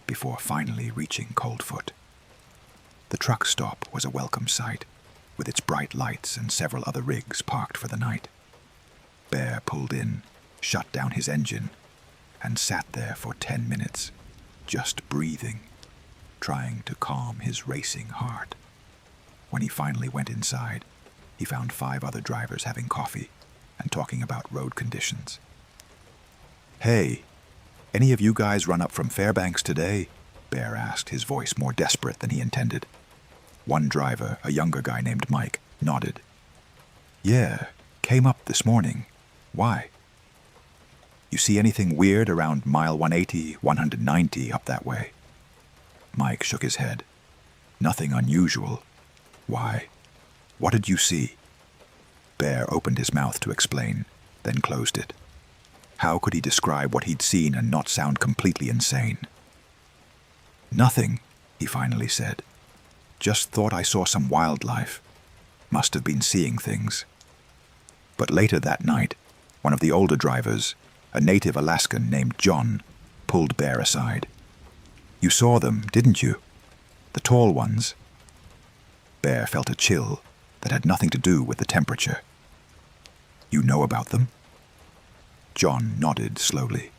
before finally reaching Coldfoot. The truck stop was a welcome sight, with its bright lights and several other rigs parked for the night. Bear pulled in, shut down his engine, and sat there for 10 minutes, just breathing, trying to calm his racing heart. When he finally went inside, he found 5 other drivers having coffee and talking about road conditions. "Hey, any of you guys run up from Fairbanks today?" Bear asked, his voice more desperate than he intended. One driver, a younger guy named Mike, nodded. "Yeah, came up this morning. Why?" "You see anything weird around mile 180, 190 up that way?" Mike shook his head. "Nothing unusual. Why? What did you see?" Bear opened his mouth to explain, then closed it. How could he describe what he'd seen and not sound completely insane? "Nothing," he finally said. "Just thought I saw some wildlife. Must have been seeing things." But later that night, one of the older drivers, a native Alaskan named John, pulled Bear aside. "You saw them, didn't you? The tall ones?" Bear felt a chill that had nothing to do with the temperature. "You know about them?" John nodded slowly.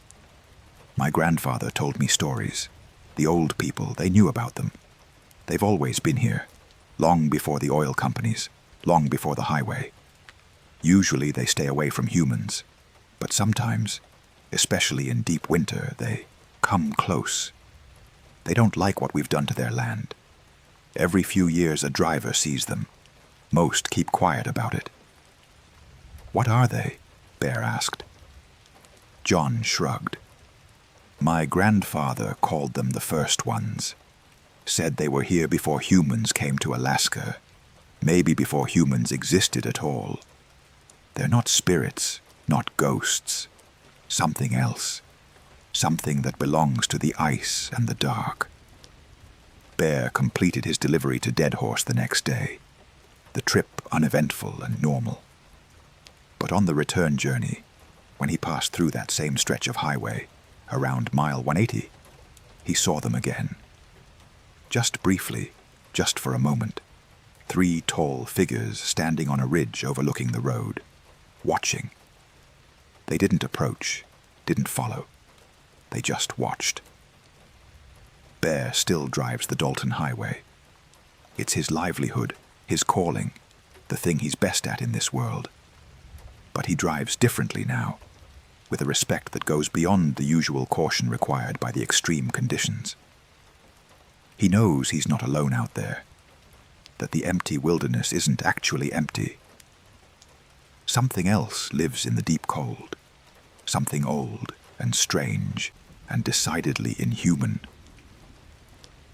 "My grandfather told me stories. The old people, they knew about them. They've always been here, long before the oil companies, long before the highway. Usually they stay away from humans, but sometimes, especially in deep winter, they come close. They don't like what we've done to their land. Every few years a driver sees them. Most keep quiet about it." "What are they?" Bear asked. John shrugged. "My grandfather called them the first ones. Said they were here before humans came to Alaska, maybe before humans existed at all. They're not spirits, not ghosts. Something else. Something that belongs to the ice and the dark." Bear completed his delivery to Deadhorse the next day, the trip uneventful and normal. But on the return journey, when he passed through that same stretch of highway, around mile 180, he saw them again. Just briefly, just for a moment, 3 tall figures standing on a ridge overlooking the road, watching. They didn't approach, didn't follow. They just watched. Bear still drives the Dalton Highway. It's his livelihood, his calling, the thing he's best at in this world. But he drives differently now, with a respect that goes beyond the usual caution required by the extreme conditions. He knows he's not alone out there, that the empty wilderness isn't actually empty. Something else lives in the deep cold, something old and strange and decidedly inhuman.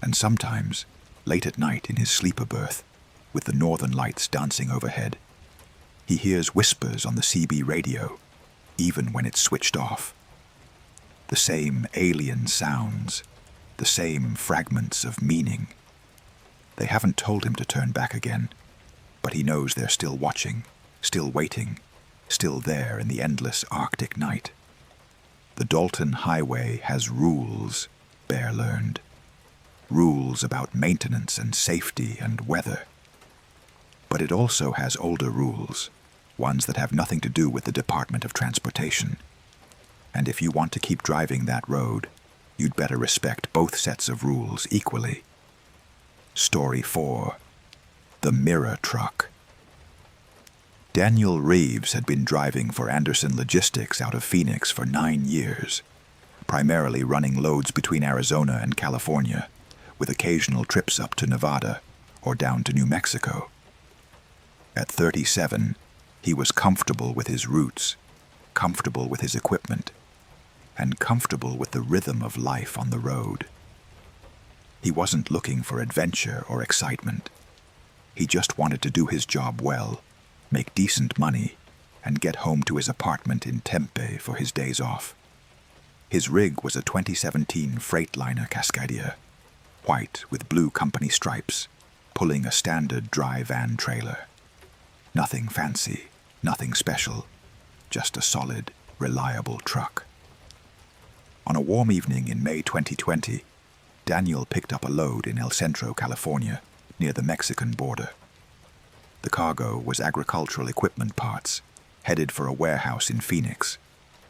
And sometimes, late at night in his sleeper berth, with the northern lights dancing overhead, he hears whispers on the CB radio, even when it's switched off. The same alien sounds, the same fragments of meaning. They haven't told him to turn back again, but he knows they're still watching, still waiting, still there in the endless Arctic night. The Dalton Highway has rules, Bear learned. Rules about maintenance and safety and weather. But it also has older rules, ones that have nothing to do with the Department of Transportation. And if you want to keep driving that road, you'd better respect both sets of rules equally. Story 4. The Mirror Truck. Daniel Reeves had been driving for Anderson Logistics out of Phoenix for 9 years, primarily running loads between Arizona and California, with occasional trips up to Nevada or down to New Mexico. At 37, he was comfortable with his routes, comfortable with his equipment, and comfortable with the rhythm of life on the road. He wasn't looking for adventure or excitement. He just wanted to do his job well, make decent money, and get home to his apartment in Tempe for his days off. His rig was a 2017 Freightliner Cascadia, white with blue company stripes, pulling a standard dry van trailer. Nothing fancy, nothing special, just a solid, reliable truck. On a warm evening in May 2020, Daniel picked up a load in El Centro, California, near the Mexican border. The cargo was agricultural equipment parts, headed for a warehouse in Phoenix,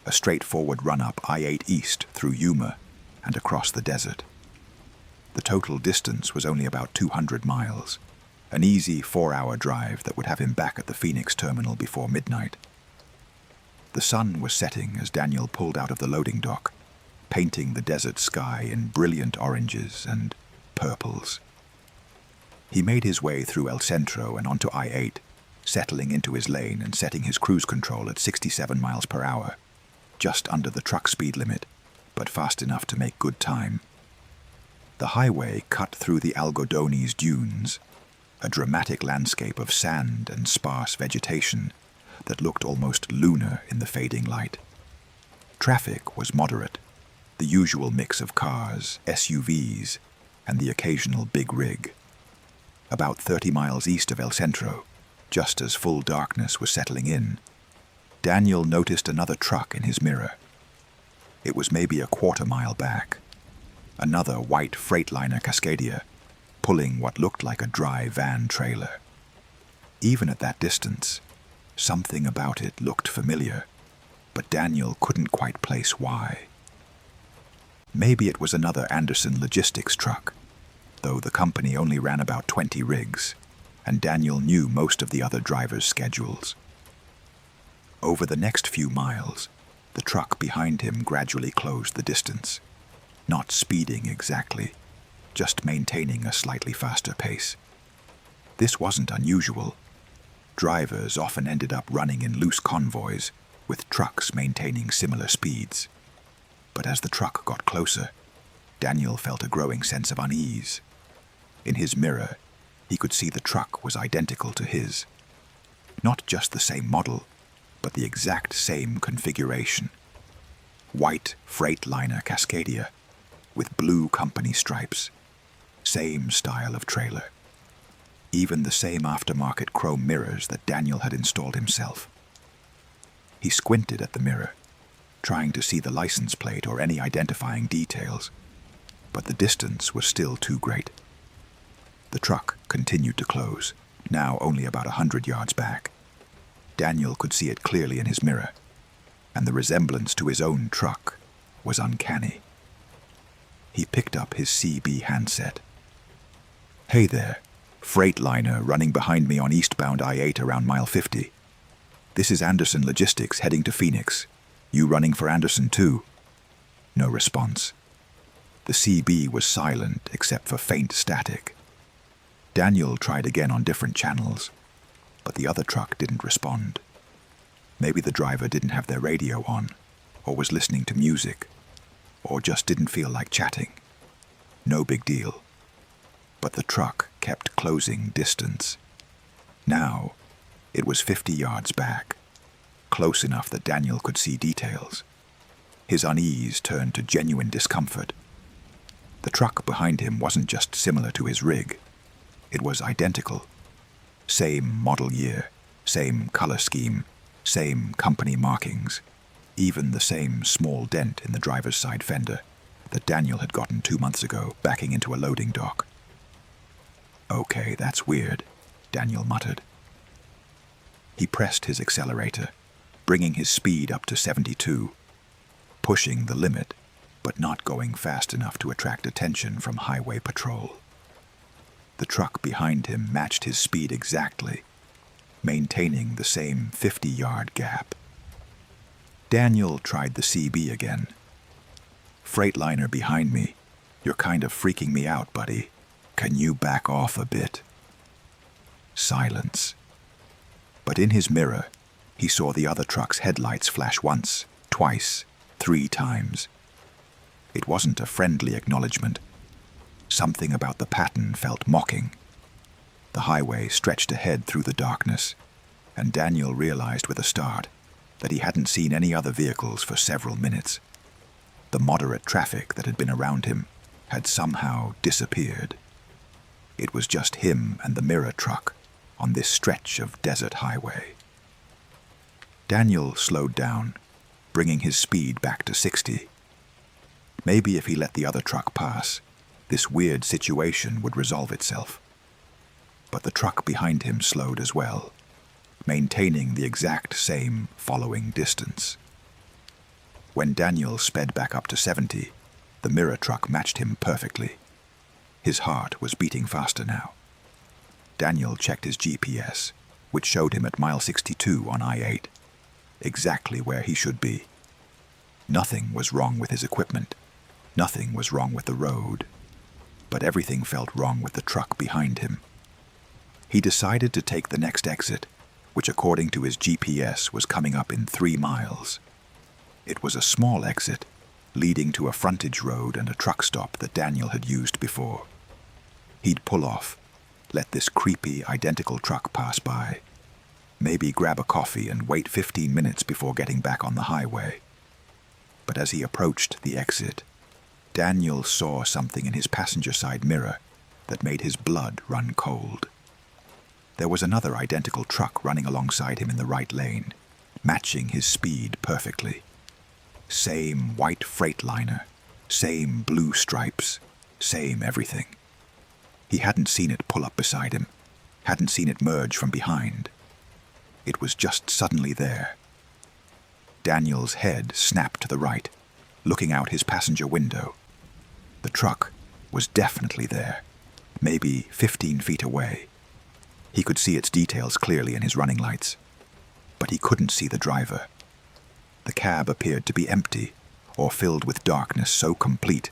a straightforward run-up I-8 east through Yuma and across the desert. The total distance was only about 200 miles, an easy 4-hour drive that would have him back at the Phoenix terminal before midnight. The sun was setting as Daniel pulled out of the loading dock, painting the desert sky in brilliant oranges and purples. He made his way through El Centro and onto I-8, settling into his lane and setting his cruise control at 67 miles per hour, just under the truck speed limit, but fast enough to make good time. The highway cut through the Algodones dunes, a dramatic landscape of sand and sparse vegetation that looked almost lunar in the fading light. Traffic was moderate, the usual mix of cars, SUVs, and the occasional big rig. About 30 miles east of El Centro, just as full darkness was settling in, Daniel noticed another truck in his mirror. It was maybe a quarter-mile back. Another white Freightliner Cascadia, pulling what looked like a dry van trailer. Even at that distance, something about it looked familiar, but Daniel couldn't quite place why. Maybe it was another Anderson Logistics truck, though the company only ran about 20 rigs, and Daniel knew most of the other drivers' schedules. Over the next few miles, the truck behind him gradually closed the distance, not speeding exactly, just maintaining a slightly faster pace. This wasn't unusual. Drivers often ended up running in loose convoys, with trucks maintaining similar speeds. But as the truck got closer, Daniel felt a growing sense of unease. In his mirror, he could see the truck was identical to his. Not just the same model, but the exact same configuration. White Freightliner Cascadia, with blue company stripes. Same style of trailer. Even the same aftermarket chrome mirrors that Daniel had installed himself. He squinted at the mirror, trying to see the license plate or any identifying details, but the distance was still too great. The truck continued to close, now only about 100 yards back. Daniel could see it clearly in his mirror, and the resemblance to his own truck was uncanny. He picked up his CB handset. "Hey there, Freightliner running behind me on eastbound I-8 around mile 50. This is Anderson Logistics heading to Phoenix. You running for Anderson too?" No response. The CB was silent except for faint static. Daniel tried again on different channels, but the other truck didn't respond. Maybe the driver didn't have their radio on, or was listening to music, or just didn't feel like chatting. No big deal. But the truck kept closing distance. Now, it was 50 yards back, close enough that Daniel could see details. His unease turned to genuine discomfort. The truck behind him wasn't just similar to his rig. It was identical. Same model year, same color scheme, same company markings, even the same small dent in the driver's side fender that Daniel had gotten 2 months ago backing into a loading dock. "Okay, that's weird," Daniel muttered. He pressed his accelerator, bringing his speed up to 72, pushing the limit, but not going fast enough to attract attention from highway patrol. The truck behind him matched his speed exactly, maintaining the same 50-yard gap. Daniel tried the CB again. "Freightliner behind me. You're kind of freaking me out, buddy. Can you back off a bit?" Silence. But in his mirror, he saw the other truck's headlights flash once, twice, 3 times. It wasn't a friendly acknowledgement. Something about the pattern felt mocking. The highway stretched ahead through the darkness, and Daniel realized with a start that he hadn't seen any other vehicles for several minutes. The moderate traffic that had been around him had somehow disappeared. It was just him and the mirror truck on this stretch of desert highway. Daniel slowed down, bringing his speed back to 60. Maybe if he let the other truck pass, this weird situation would resolve itself. But the truck behind him slowed as well, maintaining the exact same following distance. When Daniel sped back up to 70, the mirror truck matched him perfectly. His heart was beating faster now. Daniel checked his GPS, which showed him at mile 62 on I-8, exactly where he should be. Nothing was wrong with his equipment. Nothing was wrong with the road. But everything felt wrong with the truck behind him. He decided to take the next exit, which according to his GPS was coming up in 3 miles. It was a small exit, leading to a frontage road and a truck stop that Daniel had used before. He'd pull off, let this creepy, identical truck pass by, maybe grab a coffee and wait 15 minutes before getting back on the highway. But as he approached the exit, Daniel saw something in his passenger side mirror that made his blood run cold. There was another identical truck running alongside him in the right lane, matching his speed perfectly. Same white Freightliner, same blue stripes, same everything. He hadn't seen it pull up beside him, hadn't seen it merge from behind. It was just suddenly there. Daniel's head snapped to the right, looking out his passenger window. The truck was definitely there, maybe 15 feet away. He could see its details clearly in his running lights, but he couldn't see the driver. The cab appeared to be empty, or filled with darkness so complete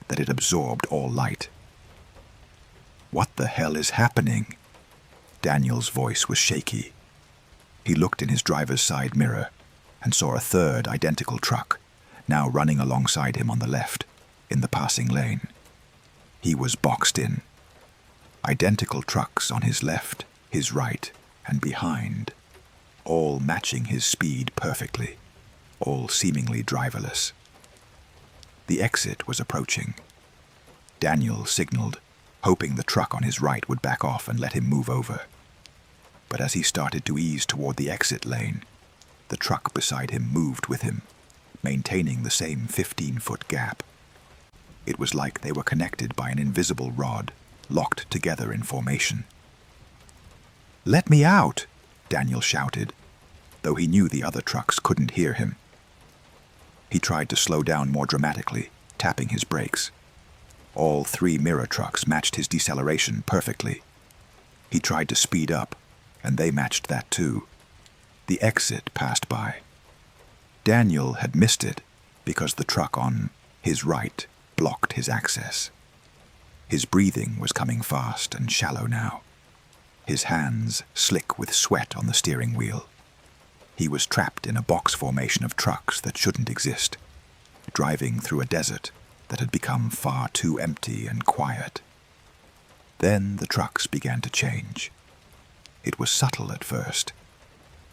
that it absorbed all light. "What the hell is happening?" Daniel's voice was shaky. He looked in his driver's side mirror and saw a third identical truck, now running alongside him on the left, in the passing lane. He was boxed in. Identical trucks on his left, his right, and behind, all matching his speed perfectly, all seemingly driverless. The exit was approaching. Daniel signaled, hoping the truck on his right would back off and let him move over. But as he started to ease toward the exit lane, the truck beside him moved with him, maintaining the same 15-foot gap. It was like they were connected by an invisible rod, locked together in formation. "Let me out!" Daniel shouted, though he knew the other trucks couldn't hear him. He tried to slow down more dramatically, tapping his brakes. All 3 mirror trucks matched his deceleration perfectly. He tried to speed up, and they matched that too. The exit passed by. Daniel had missed it because the truck on his right blocked his access. His breathing was coming fast and shallow now, his hands slick with sweat on the steering wheel. He was trapped in a box formation of trucks that shouldn't exist, driving through a desert that had become far too empty and quiet. Then the trucks began to change. It was subtle at first.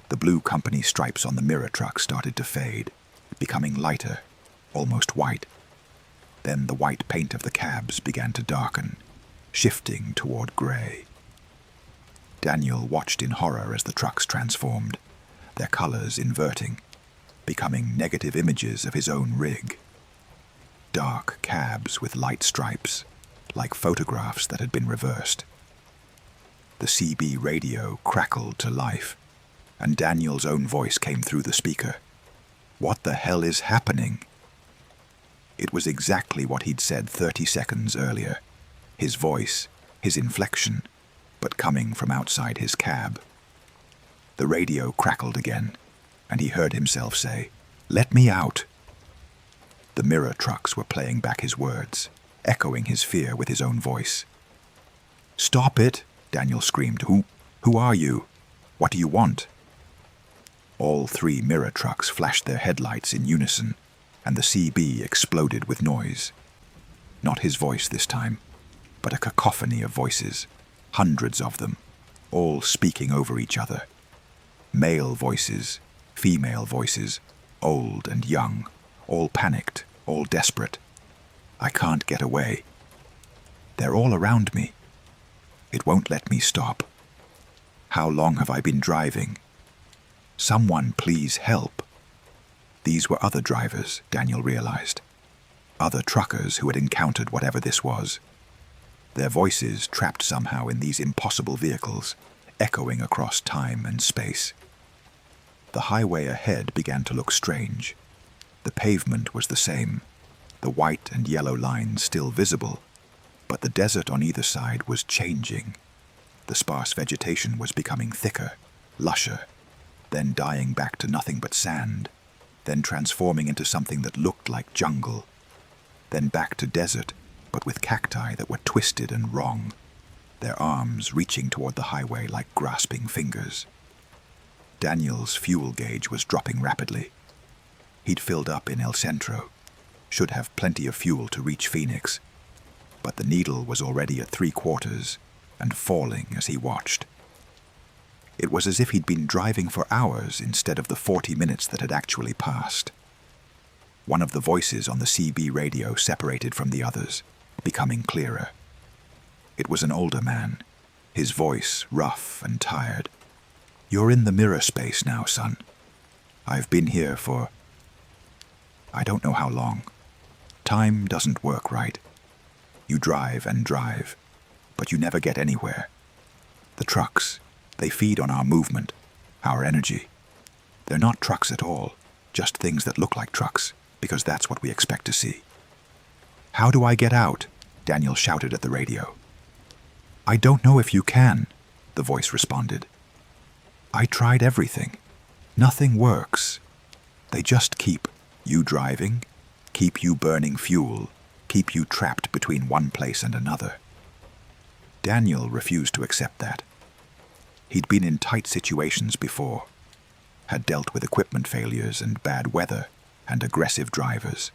The blue company stripes on the mirror truck started to fade, becoming lighter, almost white. Then the white paint of the cabs began to darken, shifting toward gray. Daniel watched in horror as the trucks transformed, their colors inverting, becoming negative images of his own rig. Dark cabs with light stripes, like photographs that had been reversed. The CB radio crackled to life, and Daniel's own voice came through the speaker. "What the hell is happening?" It was exactly what he'd said 30 seconds earlier. His voice, his inflection, but coming from outside his cab. The radio crackled again, and he heard himself say, "Let me out." The mirror trucks were playing back his words, echoing his fear with his own voice. "Stop it!" Daniel screamed. Who are you? What do you want?" All three mirror trucks flashed their headlights in unison, and the CB exploded with noise. Not his voice this time, but a cacophony of voices, hundreds of them, all speaking over each other. Male voices, female voices, old and young, all panicked, all desperate. "I can't get away. They're all around me. It won't let me stop. How long have I been driving? Someone please help." These were other drivers, Daniel realized. Other truckers who had encountered whatever this was. Their voices trapped somehow in these impossible vehicles, echoing across time and space. The highway ahead began to look strange. The pavement was the same, the white and yellow lines still visible, but the desert on either side was changing. The sparse vegetation was becoming thicker, lusher, then dying back to nothing but sand, then transforming into something that looked like jungle, then back to desert, but with cacti that were twisted and wrong, their arms reaching toward the highway like grasping fingers. Daniel's fuel gauge was dropping rapidly. He'd filled up in El Centro, should have plenty of fuel to reach Phoenix, but the needle was already at 3/4 and falling as he watched. It was as if he'd been driving for hours instead of the 40 minutes that had actually passed. One of the voices on the CB radio separated from the others, becoming clearer. It was an older man, his voice rough and tired. "You're in the mirror space now, son. I've been here for I don't know how long. Time doesn't work right. You drive and drive, but you never get anywhere. The trucks, they feed on our movement, our energy. They're not trucks at all, just things that look like trucks, because that's what we expect to see." "How do I get out?" Daniel shouted at the radio. "I don't know if you can," the voice responded. "I tried everything. Nothing works. They just keep you driving, keep you burning fuel, keep you trapped between one place and another." Daniel refused to accept that. He'd been in tight situations before, had dealt with equipment failures and bad weather and aggressive drivers.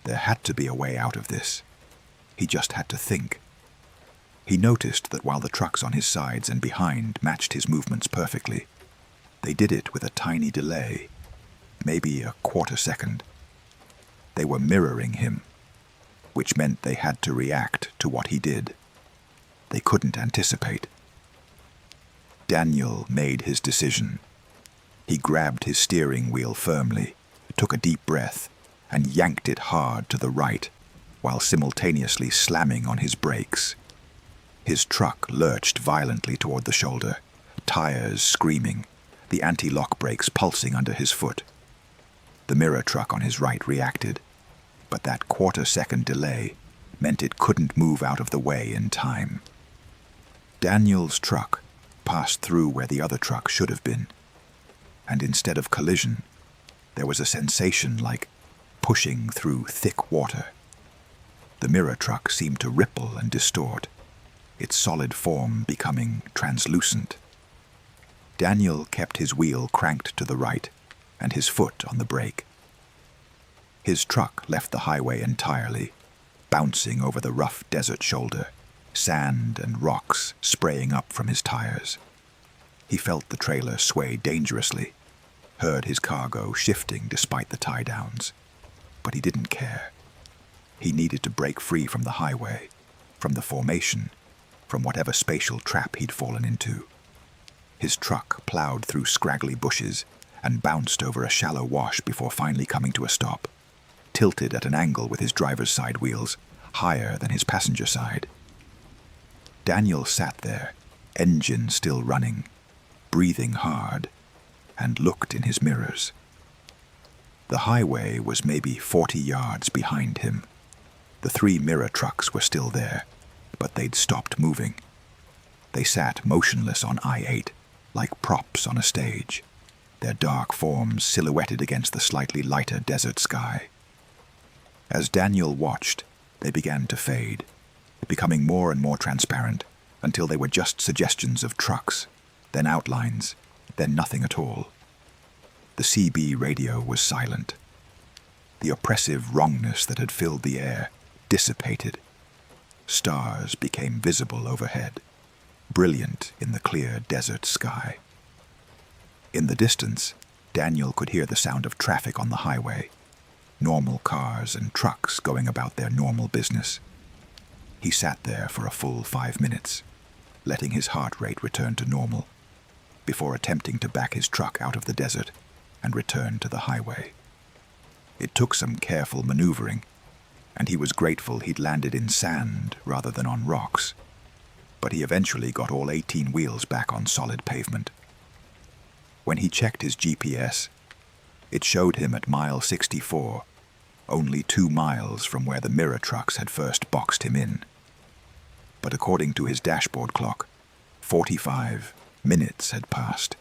There had to be a way out of this. He just had to think. He noticed that while the trucks on his sides and behind matched his movements perfectly, they did it with a tiny delay, maybe a 1/4 second. They were mirroring him, which meant they had to react to what he did. They couldn't anticipate. Daniel made his decision. He grabbed his steering wheel firmly, took a deep breath, and yanked it hard to the right, while simultaneously slamming on his brakes. His truck lurched violently toward the shoulder, tires screaming, the anti-lock brakes pulsing under his foot. The mirror truck on his right reacted, but that 1/4 second delay meant it couldn't move out of the way in time. Daniel's truck passed through where the other truck should have been, and instead of collision, there was a sensation like pushing through thick water, The mirror truck seemed to ripple and distort, its solid form becoming translucent. Daniel kept his wheel cranked to the right and his foot on the brake. His truck left the highway entirely, bouncing over the rough desert shoulder, sand and rocks spraying up from his tires. He felt the trailer sway dangerously, heard his cargo shifting despite the tie-downs, but he didn't care. He needed to break free from the highway, from the formation, from whatever spatial trap he'd fallen into. His truck plowed through scraggly bushes and bounced over a shallow wash before finally coming to a stop, tilted at an angle with his driver's side wheels higher than his passenger side. Daniel sat there, engine still running, breathing hard, and looked in his mirrors. The highway was maybe 40 yards behind him. The 3 mirror trucks were still there, but they'd stopped moving. They sat motionless on I-8, like props on a stage, their dark forms silhouetted against the slightly lighter desert sky. As Daniel watched, they began to fade, becoming more and more transparent until they were just suggestions of trucks, then outlines, then nothing at all. The CB radio was silent. The oppressive wrongness that had filled the air dissipated. Stars became visible overhead, brilliant in the clear desert sky. In the distance, Daniel could hear the sound of traffic on the highway, normal cars and trucks going about their normal business. He sat there for a full 5 minutes, letting his heart rate return to normal, before attempting to back his truck out of the desert and return to the highway. It took some careful maneuvering, and he was grateful he'd landed in sand rather than on rocks, but he eventually got all 18 wheels back on solid pavement. When he checked his GPS, it showed him at mile 64, only 2 miles from where the mirror trucks had first boxed him in. But according to his dashboard clock, 45 minutes had passed.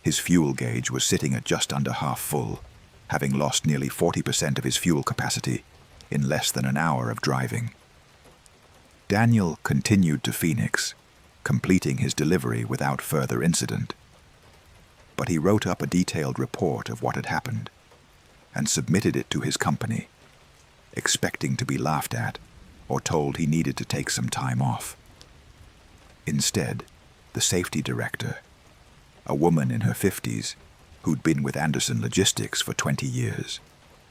His fuel gauge was sitting at just under half full, having lost nearly 40% of his fuel capacity in less than an hour of driving. Daniel continued to Phoenix, completing his delivery without further incident. But he wrote up a detailed report of what had happened and submitted it to his company, expecting to be laughed at or told he needed to take some time off. Instead, the safety director, a woman in her 50s who'd been with Anderson Logistics for 20 years,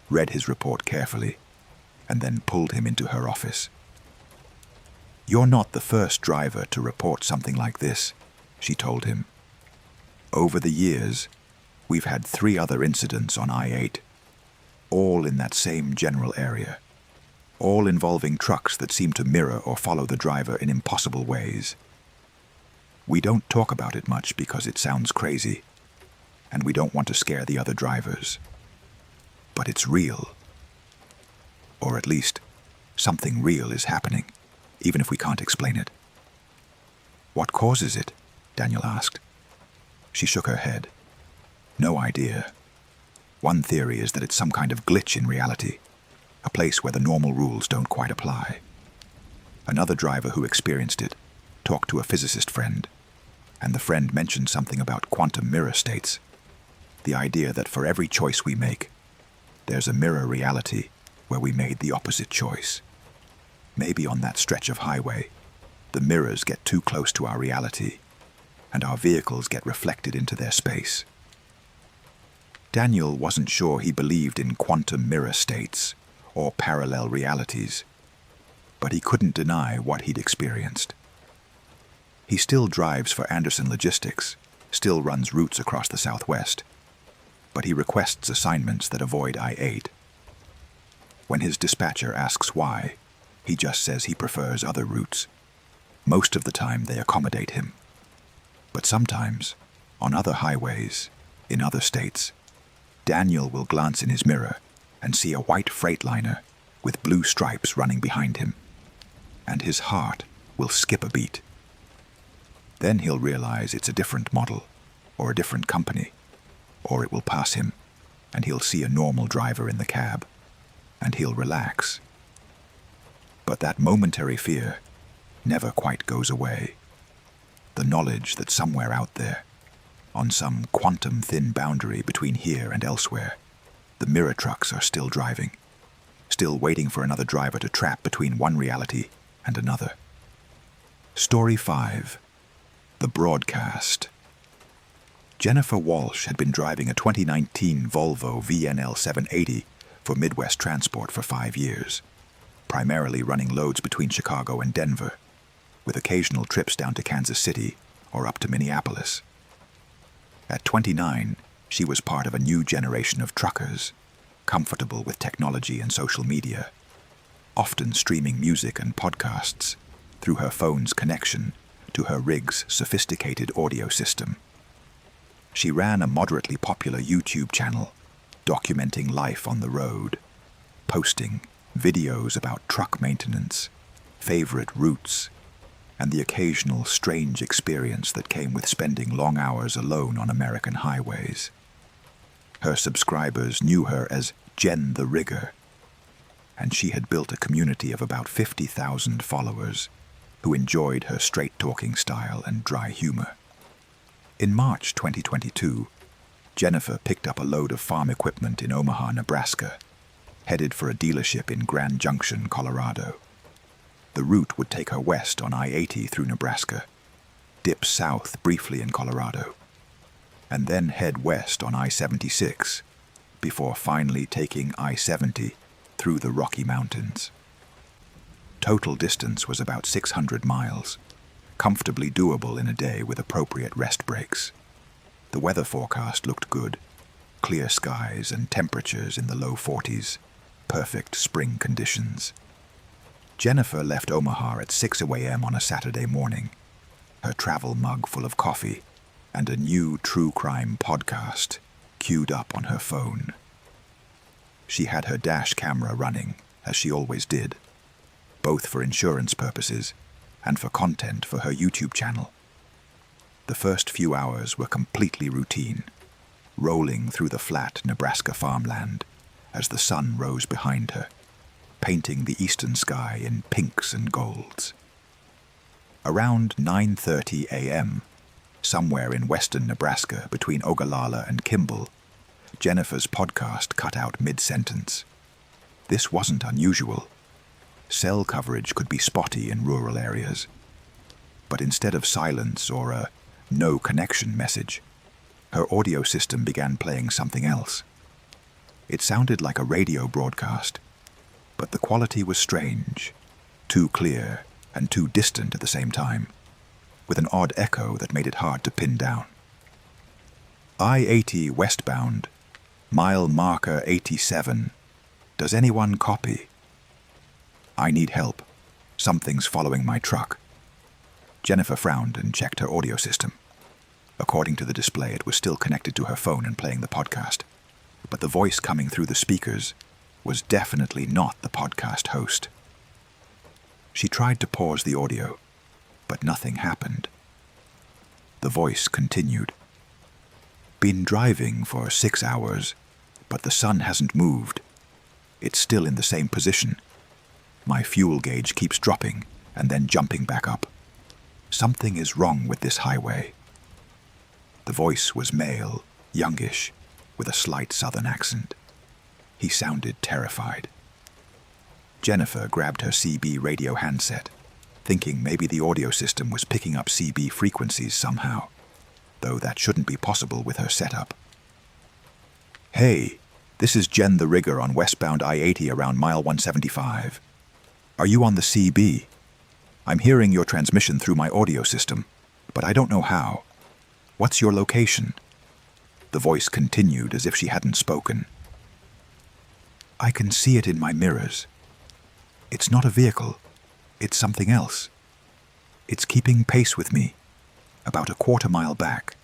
read his report carefully and then pulled him into her office. "You're not the first driver to report something like this," she told him. "Over the years, we've had 3 other incidents on I-8, all in that same general area, all involving trucks that seem to mirror or follow the driver in impossible ways. We don't talk about it much because it sounds crazy, and we don't want to scare the other drivers. But it's real. Or at least, something real is happening, even if we can't explain it." "What causes it?" Daniel asked. She shook her head. "No idea. One theory is that it's some kind of glitch in reality, a place where the normal rules don't quite apply. Another driver who experienced it talked to a physicist friend, and the friend mentioned something about quantum mirror states, the idea that for every choice we make, there's a mirror reality where we made the opposite choice. Maybe on that stretch of highway, the mirrors get too close to our reality, and our vehicles get reflected into their space." Daniel wasn't sure he believed in quantum mirror states or parallel realities, but he couldn't deny what he'd experienced. He still drives for Anderson Logistics, still runs routes across the Southwest, but he requests assignments that avoid I-8. When his dispatcher asks why, he just says he prefers other routes. Most of the time they accommodate him. But sometimes, on other highways, in other states, Daniel will glance in his mirror and see a white Freightliner with blue stripes running behind him, and his heart will skip a beat. Then he'll realize it's a different model, or a different company, or it will pass him, and he'll see a normal driver in the cab, and he'll relax. But that momentary fear never quite goes away. The knowledge that somewhere out there, on some quantum-thin boundary between here and elsewhere, the mirror trucks are still driving, still waiting for another driver to trap between one reality and another. Story 5. The Broadcast. Jennifer Walsh had been driving a 2019 Volvo VNL 780 for Midwest Transport for 5 years, primarily running loads between Chicago and Denver, with occasional trips down to Kansas City or up to Minneapolis. At 29, she was part of a new generation of truckers, comfortable with technology and social media, often streaming music and podcasts through her phone's connection to her rig's sophisticated audio system. She ran a moderately popular YouTube channel, documenting life on the road, posting videos about truck maintenance, favorite routes, and the occasional strange experience that came with spending long hours alone on American highways. Her subscribers knew her as Jen the Rigger, and she had built a community of about 50,000 followers who enjoyed her straight-talking style and dry humor. In March 2022, Jennifer picked up a load of farm equipment in Omaha, Nebraska, headed for a dealership in Grand Junction, Colorado. The route would take her west on I-80 through Nebraska, dip south briefly in Colorado, and then head west on I-76 before finally taking I-70 through the Rocky Mountains. Total distance was about 600 miles, comfortably doable in a day with appropriate rest breaks. The weather forecast looked good, clear skies and temperatures in the low 40s, perfect spring conditions. Jennifer left Omaha at 6 a.m. on a Saturday morning, her travel mug full of coffee and a new true crime podcast queued up on her phone. She had her dash camera running, as she always did, both for insurance purposes and for content for her YouTube channel. The first few hours were completely routine, rolling through the flat Nebraska farmland as the sun rose behind her, painting the eastern sky in pinks and golds. Around 9:30 a.m., somewhere in western Nebraska between Ogallala and Kimball, Jennifer's podcast cut out mid-sentence. This wasn't unusual. Cell coverage could be spotty in rural areas. But instead of silence or a no connection message, her audio system began playing something else. It sounded like a radio broadcast, but the quality was strange, too clear and too distant at the same time, with an odd echo that made it hard to pin down. I-80 westbound, mile marker 87. Does anyone copy? I need help. Something's following my truck. Jennifer frowned and checked her audio system. According to the display, it was still connected to her phone and playing the podcast, but the voice coming through the speakers was definitely not the podcast host. She tried to pause the audio, but nothing happened. The voice continued. Been driving for 6 hours, but the sun hasn't moved. It's still in the same position. My fuel gauge keeps dropping and then jumping back up. Something is wrong with this highway. The voice was male, youngish, with a slight southern accent. He sounded terrified. Jennifer grabbed her CB radio handset, thinking maybe the audio system was picking up CB frequencies somehow, though that shouldn't be possible with her setup. Hey, this is Jen the Rigger on westbound I-80 around mile 175. Are you on the CB? I'm hearing your transmission through my audio system, but I don't know how. What's your location? The voice continued as if she hadn't spoken. I can see it in my mirrors. It's not a vehicle. It's something else. It's keeping pace with me, about a quarter-mile back.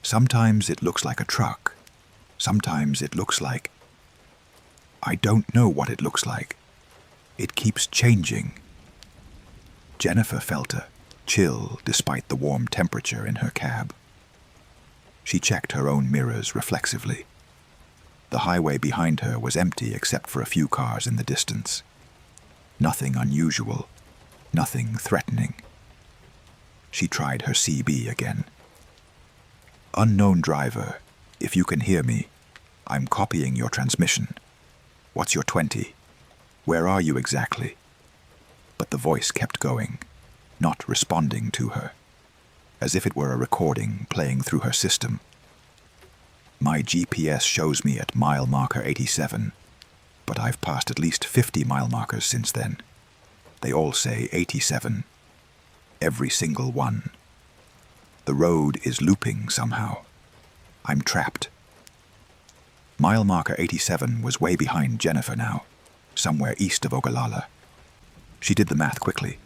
Sometimes it looks like a truck. Sometimes it looks like... I don't know what it looks like. It keeps changing. Jennifer felt a chill despite the warm temperature in her cab. She checked her own mirrors reflexively. The highway behind her was empty except for a few cars in the distance. Nothing unusual, nothing threatening. She tried her CB again. Unknown driver, if you can hear me, I'm copying your transmission. What's your 20? Where are you exactly? But the voice kept going, not responding to her, as if it were a recording playing through her system. My GPS shows me at mile marker 87, but I've passed at least 50 mile markers since then. They all say 87. Every single one. The road is looping somehow. I'm trapped. Mile marker 87 was way behind Jennifer now, somewhere east of Ogallala. She did the math quickly.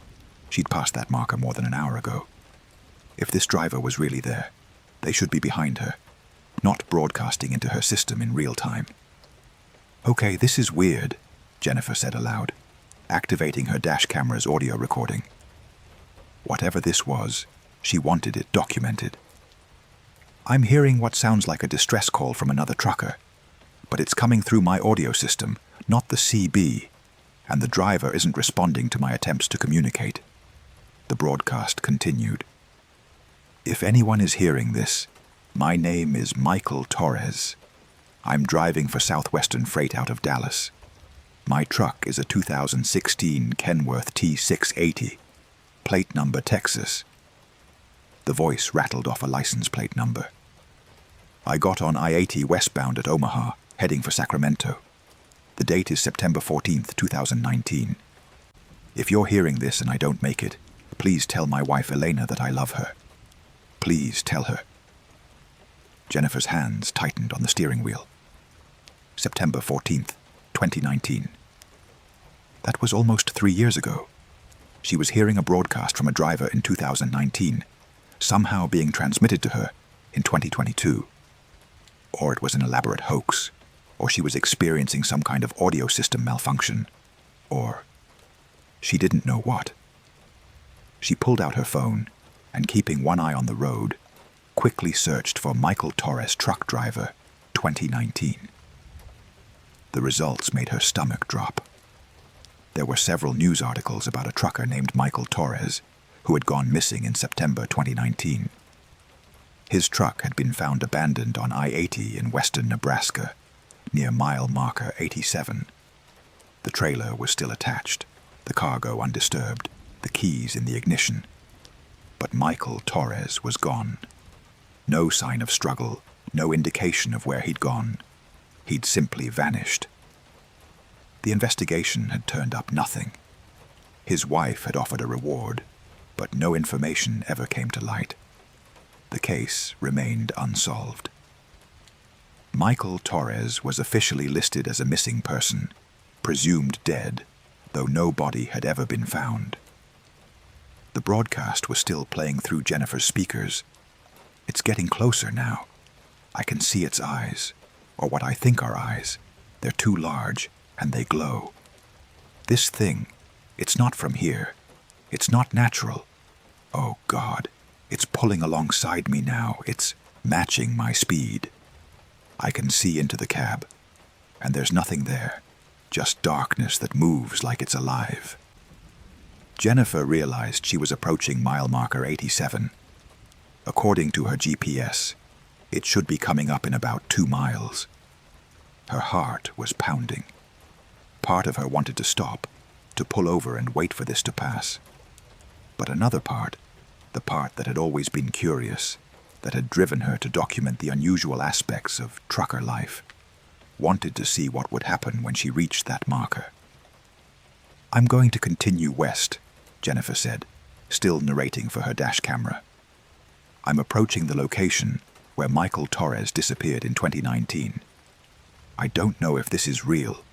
She'd passed that marker more than an hour ago. If this driver was really there, they should be behind her, not broadcasting into her system in real time. Okay, this is weird, Jennifer said aloud, activating her dash camera's audio recording. Whatever this was, she wanted it documented. I'm hearing what sounds like a distress call from another trucker, but it's coming through my audio system, not the CB, and the driver isn't responding to my attempts to communicate. The broadcast continued. If anyone is hearing this, my name is Michael Torres. I'm driving for Southwestern Freight out of Dallas. My truck is a 2016 Kenworth T680, plate number Texas. The voice rattled off a license plate number. I got on I-80 westbound at Omaha, heading for Sacramento. The date is September 14th, 2019. If you're hearing this and I don't make it, please tell my wife Elena that I love her. Please tell her. Jennifer's hands tightened on the steering wheel. September 14th, 2019. That was almost 3 years ago. She was hearing a broadcast from a driver in 2019, somehow being transmitted to her in 2022. Or it was an elaborate hoax, or she was experiencing some kind of audio system malfunction, or she didn't know what. She pulled out her phone and, keeping one eye on the road, quickly searched for Michael Torres truck driver 2019. The results made her stomach drop. There were several news articles about a trucker named Michael Torres who had gone missing in September 2019. His truck had been found abandoned on I-80 in western Nebraska, near mile marker 87. The trailer was still attached, the cargo undisturbed, the keys in the ignition. But Michael Torres was gone. No sign of struggle, no indication of where he'd gone. He'd simply vanished. The investigation had turned up nothing. His wife had offered a reward, but no information ever came to light. The case remained unsolved. Michael Torres was officially listed as a missing person, presumed dead, though no body had ever been found. The broadcast was still playing through Jennifer's speakers. It's getting closer now. I can see its eyes, or what I think are eyes. They're too large, and they glow. This thing, it's not from here. It's not natural. Oh God, it's pulling alongside me now. It's matching my speed. I can see into the cab, and there's nothing there, just darkness that moves like it's alive. Jennifer realized she was approaching mile marker 87. According to her GPS, it should be coming up in about 2 miles. Her heart was pounding. Part of her wanted to stop, to pull over and wait for this to pass. But another part, the part that had always been curious, that had driven her to document the unusual aspects of trucker life, wanted to see what would happen when she reached that marker. I'm going to continue west, Jennifer said, still narrating for her dash camera. I'm approaching the location where Michael Torres disappeared in 2019. I don't know if this is real,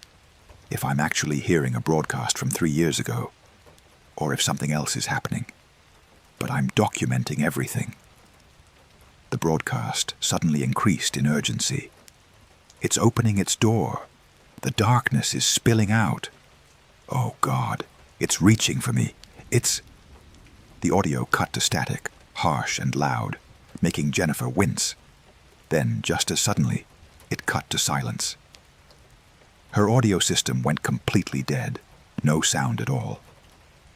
if I'm actually hearing a broadcast from 3 years ago, or if something else is happening. But I'm documenting everything. The broadcast suddenly increased in urgency. It's opening its door. The darkness is spilling out. Oh God, it's reaching for me. The audio cut to static, harsh and loud, making Jennifer wince. Then, just as suddenly, it cut to silence. Her audio system went completely dead, No sound at all.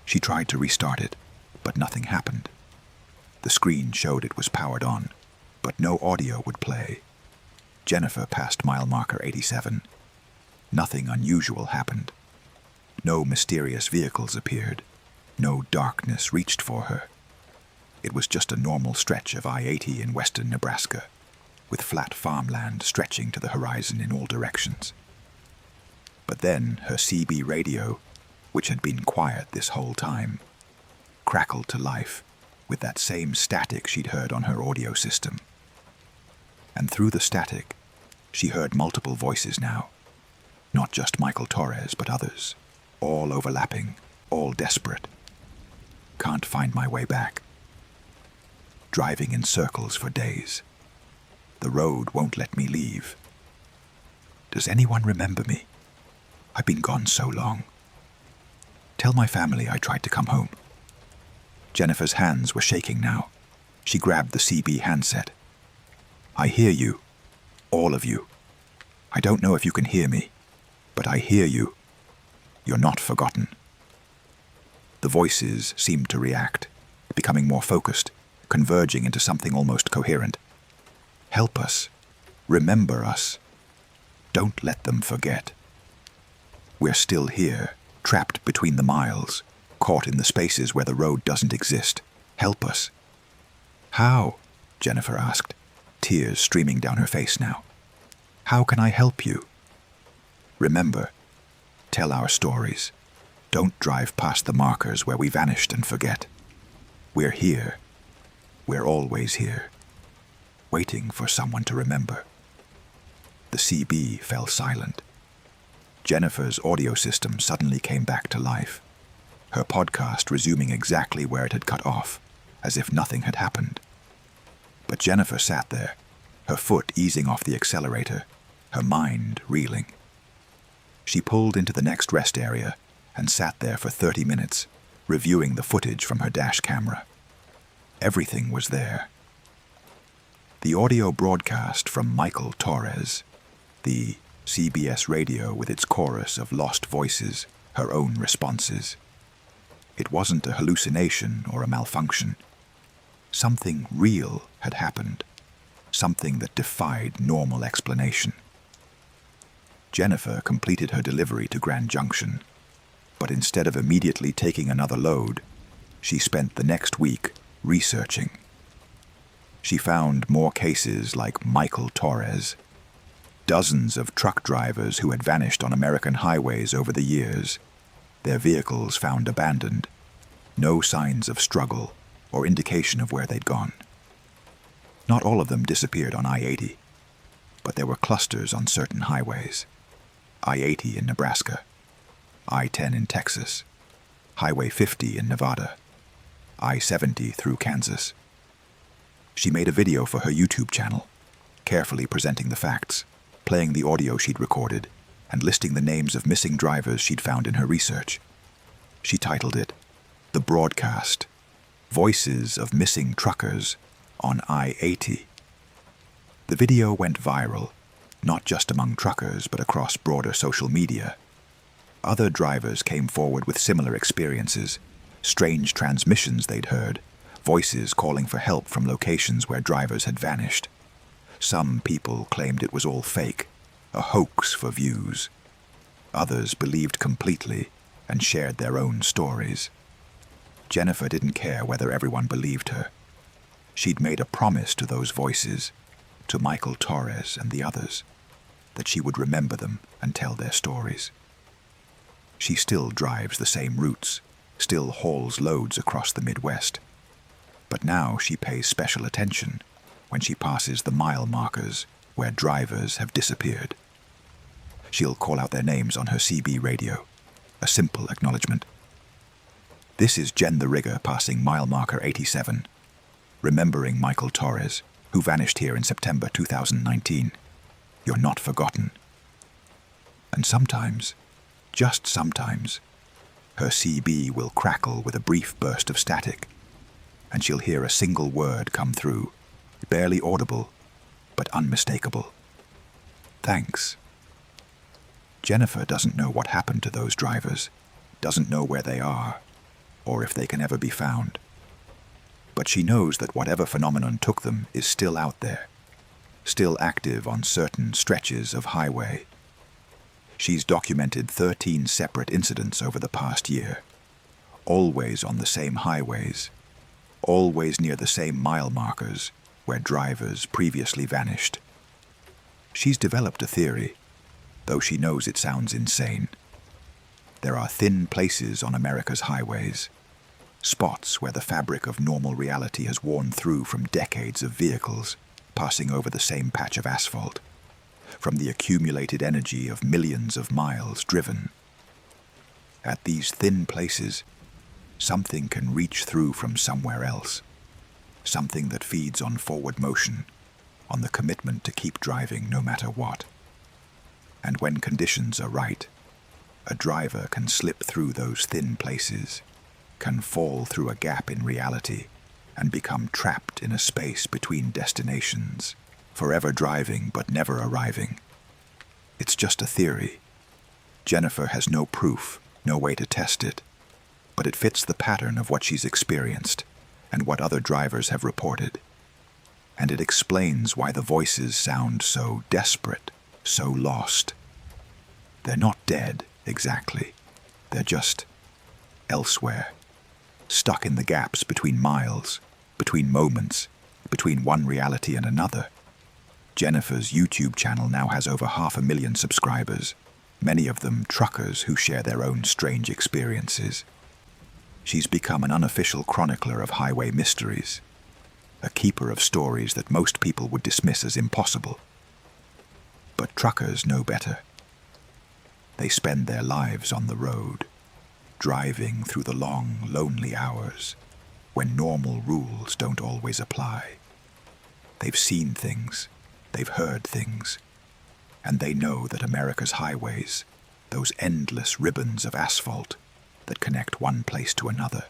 She tried to restart it, but nothing happened. The screen showed it was powered on, but no audio would play. Jennifer passed mile marker 87. Nothing unusual happened. No mysterious vehicles appeared. No darkness reached for her. It was just a normal stretch of I-80 in western Nebraska, with flat farmland stretching to the horizon in all directions. But then her CB radio, which had been quiet this whole time, crackled to life with that same static she'd heard on her audio system. And through the static, she heard multiple voices now. Not just Michael Torres, but others, all overlapping, all desperate. Can't find my way back. Driving in circles for days. The road won't let me leave. Does anyone remember me? I've been gone so long. Tell my family I tried to come home. Jennifer's hands were shaking now. She grabbed the CB handset. I hear you. All of you. I don't know if you can hear me, but I hear you. You're not forgotten. The voices seemed to react, becoming more focused, converging into something almost coherent. Help us. Remember us. Don't let them forget. We're still here, trapped between the miles, caught in the spaces where the road doesn't exist. Help us. How? Jennifer asked, tears streaming down her face now. How can I help you? Remember, tell our stories. Don't drive past the markers where we vanished and forget. We're here. We're always here, waiting for someone to remember. The CB fell silent. Jennifer's audio system suddenly came back to life, her podcast resuming exactly where it had cut off, as if nothing had happened. But Jennifer sat there, her foot easing off the accelerator, her mind reeling. She pulled into the next rest area and sat there for 30 minutes, reviewing the footage from her dash camera. Everything was there. The audio broadcast from Michael Torres, the CBS radio with its chorus of lost voices, her own responses. It wasn't a hallucination or a malfunction. Something real had happened, something that defied normal explanation. Jennifer completed her delivery to Grand Junction, but instead of immediately taking another load, she spent the next week researching. She found more cases like Michael Torres, dozens of truck drivers who had vanished on American highways over the years, their vehicles found abandoned, no signs of struggle or indication of where they'd gone. Not all of them disappeared on I-80, but there were clusters on certain highways. I-80 in Nebraska, I-10 in Texas, Highway 50 in Nevada, I-70 through Kansas. She made a video for her YouTube channel, carefully presenting the facts, playing the audio she'd recorded, and listing the names of missing drivers she'd found in her research. She titled it, The Broadcast, Voices of Missing Truckers on I-80. The video went viral, not just among truckers but across broader social media. Other drivers came forward with similar experiences, strange transmissions they'd heard, voices calling for help from locations where drivers had vanished. Some people claimed it was all fake, a hoax for views. Others believed completely and shared their own stories. Jennifer didn't care whether everyone believed her. She'd made a promise to those voices, to Michael Torres and the others, that she would remember them and tell their stories. She still drives the same routes, still hauls loads across the Midwest. But now she pays special attention when she passes the mile markers where drivers have disappeared. She'll call out their names on her CB radio, a simple acknowledgement. This is Jen the Rigger passing mile marker 87, remembering Michael Torres, who vanished here in September 2019. You're not forgotten. And sometimes, just sometimes, her CB will crackle with a brief burst of static, and she'll hear a single word come through, barely audible, but unmistakable. Thanks. Jennifer doesn't know what happened to those drivers. doesn't know where they are, or if they can ever be found. But she knows that whatever phenomenon took them is still out there, still active on certain stretches of highway. She's documented 13 separate incidents over the past year, always on the same highways, always near the same mile markers where drivers previously vanished. She's developed a theory, though she knows it sounds insane. There are thin places on America's highways, spots where the fabric of normal reality has worn through from decades of vehicles passing over the same patch of asphalt, from the accumulated energy of millions of miles driven. At these thin places, something can reach through from somewhere else, something that feeds on forward motion, on the commitment to keep driving no matter what. And when conditions are right, a driver can slip through those thin places, can fall through a gap in reality, and become trapped in a space between destinations, forever driving but never arriving. It's just a theory. Jennifer has no proof, no way to test it, but it fits the pattern of what she's experienced and what other drivers have reported. And it explains why the voices sound so desperate, so lost. They're not dead, exactly. They're just elsewhere, stuck in the gaps between miles, between moments, between one reality and another. Jennifer's YouTube channel now has over 500,000 subscribers, many of them truckers who share their own strange experiences. She's become an unofficial chronicler of highway mysteries, a keeper of stories that most people would dismiss as impossible. But truckers know better. They spend their lives on the road, driving through the long, lonely hours when normal rules don't always apply. They've seen things, they've heard things, and they know that America's highways, those endless ribbons of asphalt that connect one place to another,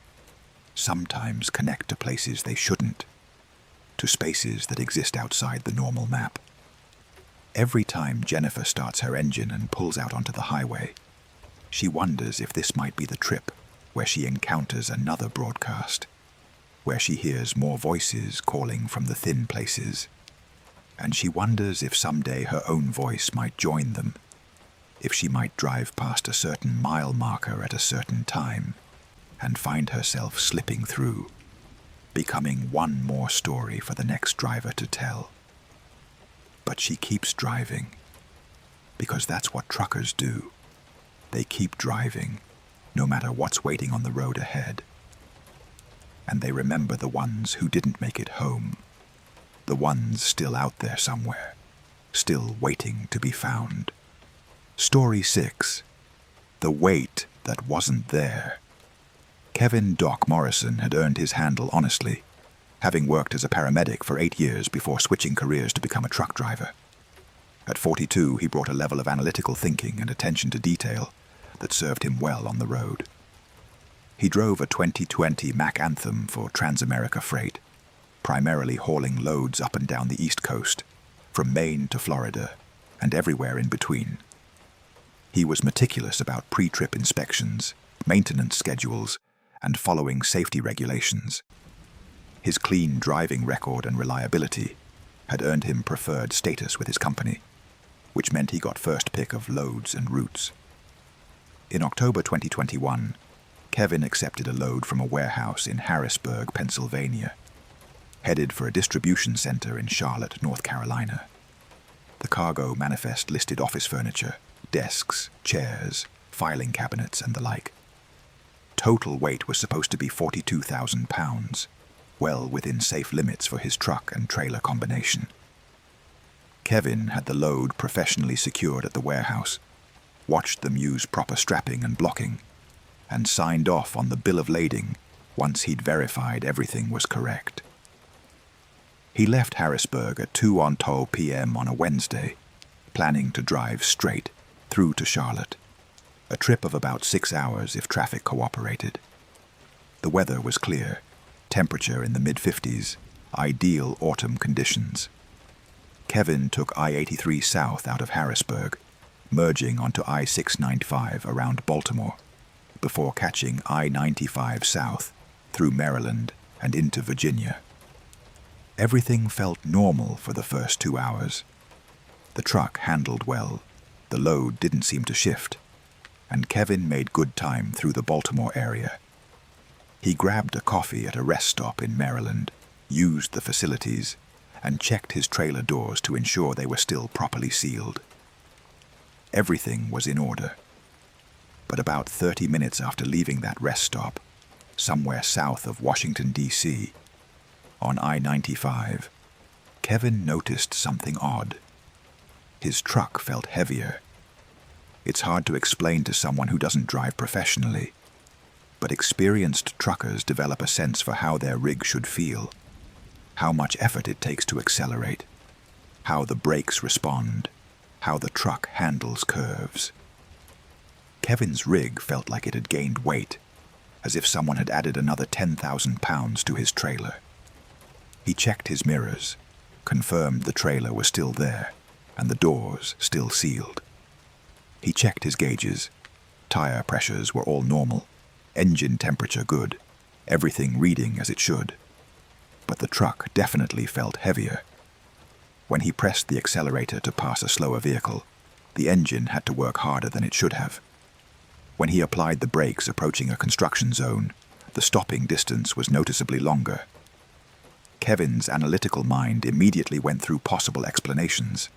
sometimes connect to places they shouldn't, to spaces that exist outside the normal map. Every time Jennifer starts her engine and pulls out onto the highway, she wonders if this might be the trip where she encounters another broadcast, where she hears more voices calling from the thin places, and she wonders if someday her own voice might join them, if she might drive past a certain mile marker at a certain time and find herself slipping through, becoming one more story for the next driver to tell. But she keeps driving, because that's what truckers do. They keep driving, no matter what's waiting on the road ahead. And they remember the ones who didn't make it home, the ones still out there somewhere, still waiting to be found. Story 6. The Weight That Wasn't There. Kevin Doc Morrison had earned his handle honestly, having worked as a paramedic for 8 years before switching careers to become a truck driver. At 42, he brought a level of analytical thinking and attention to detail that served him well on the road. He drove a 2020 Mack Anthem for Transamerica Freight, primarily hauling loads up and down the East Coast, from Maine to Florida, and everywhere in between. He was meticulous about pre-trip inspections, maintenance schedules, and following safety regulations. His clean driving record and reliability had earned him preferred status with his company, which meant he got first pick of loads and routes. In October 2021, Kevin accepted a load from a warehouse in Harrisburg, Pennsylvania, headed for a distribution center in Charlotte, North Carolina. The cargo manifest listed office furniture, desks, chairs, filing cabinets, and the like. Total weight was supposed to be 42,000 pounds, well within safe limits for his truck and trailer combination. Kevin had the load professionally secured at the warehouse, watched them use proper strapping and blocking, and signed off on the bill of lading once he'd verified everything was correct. He left Harrisburg at 2:12 p.m. on a Wednesday, planning to drive straight through to Charlotte, a trip of about 6 hours if traffic cooperated. The weather was clear, temperature in the mid-50s, ideal autumn conditions. Kevin took I-83 south out of Harrisburg, merging onto I-695 around Baltimore, before catching I-95 south through Maryland and into Virginia. Everything felt normal for the first 2 hours. The truck handled well, the load didn't seem to shift, and Kevin made good time through the Baltimore area. He grabbed a coffee at a rest stop in Maryland, used the facilities, and checked his trailer doors to ensure they were still properly sealed. Everything was in order. But about 30 minutes after leaving that rest stop, somewhere south of Washington, D.C., on I-95, Kevin noticed something odd. His truck felt heavier. It's hard to explain to someone who doesn't drive professionally, but experienced truckers develop a sense for how their rig should feel, how much effort it takes to accelerate, how the brakes respond, how the truck handles curves. Kevin's rig felt like it had gained weight, as if someone had added another 10,000 pounds to his trailer. He checked his mirrors, confirmed the trailer was still there, and the doors still sealed. He checked his gauges. Tire pressures were all normal, engine temperature good, everything reading as it should. But the truck definitely felt heavier. When he pressed the accelerator to pass a slower vehicle, the engine had to work harder than it should have. When he applied the brakes approaching a construction zone, the stopping distance was noticeably longer. Kevin's analytical mind immediately went through possible explanations.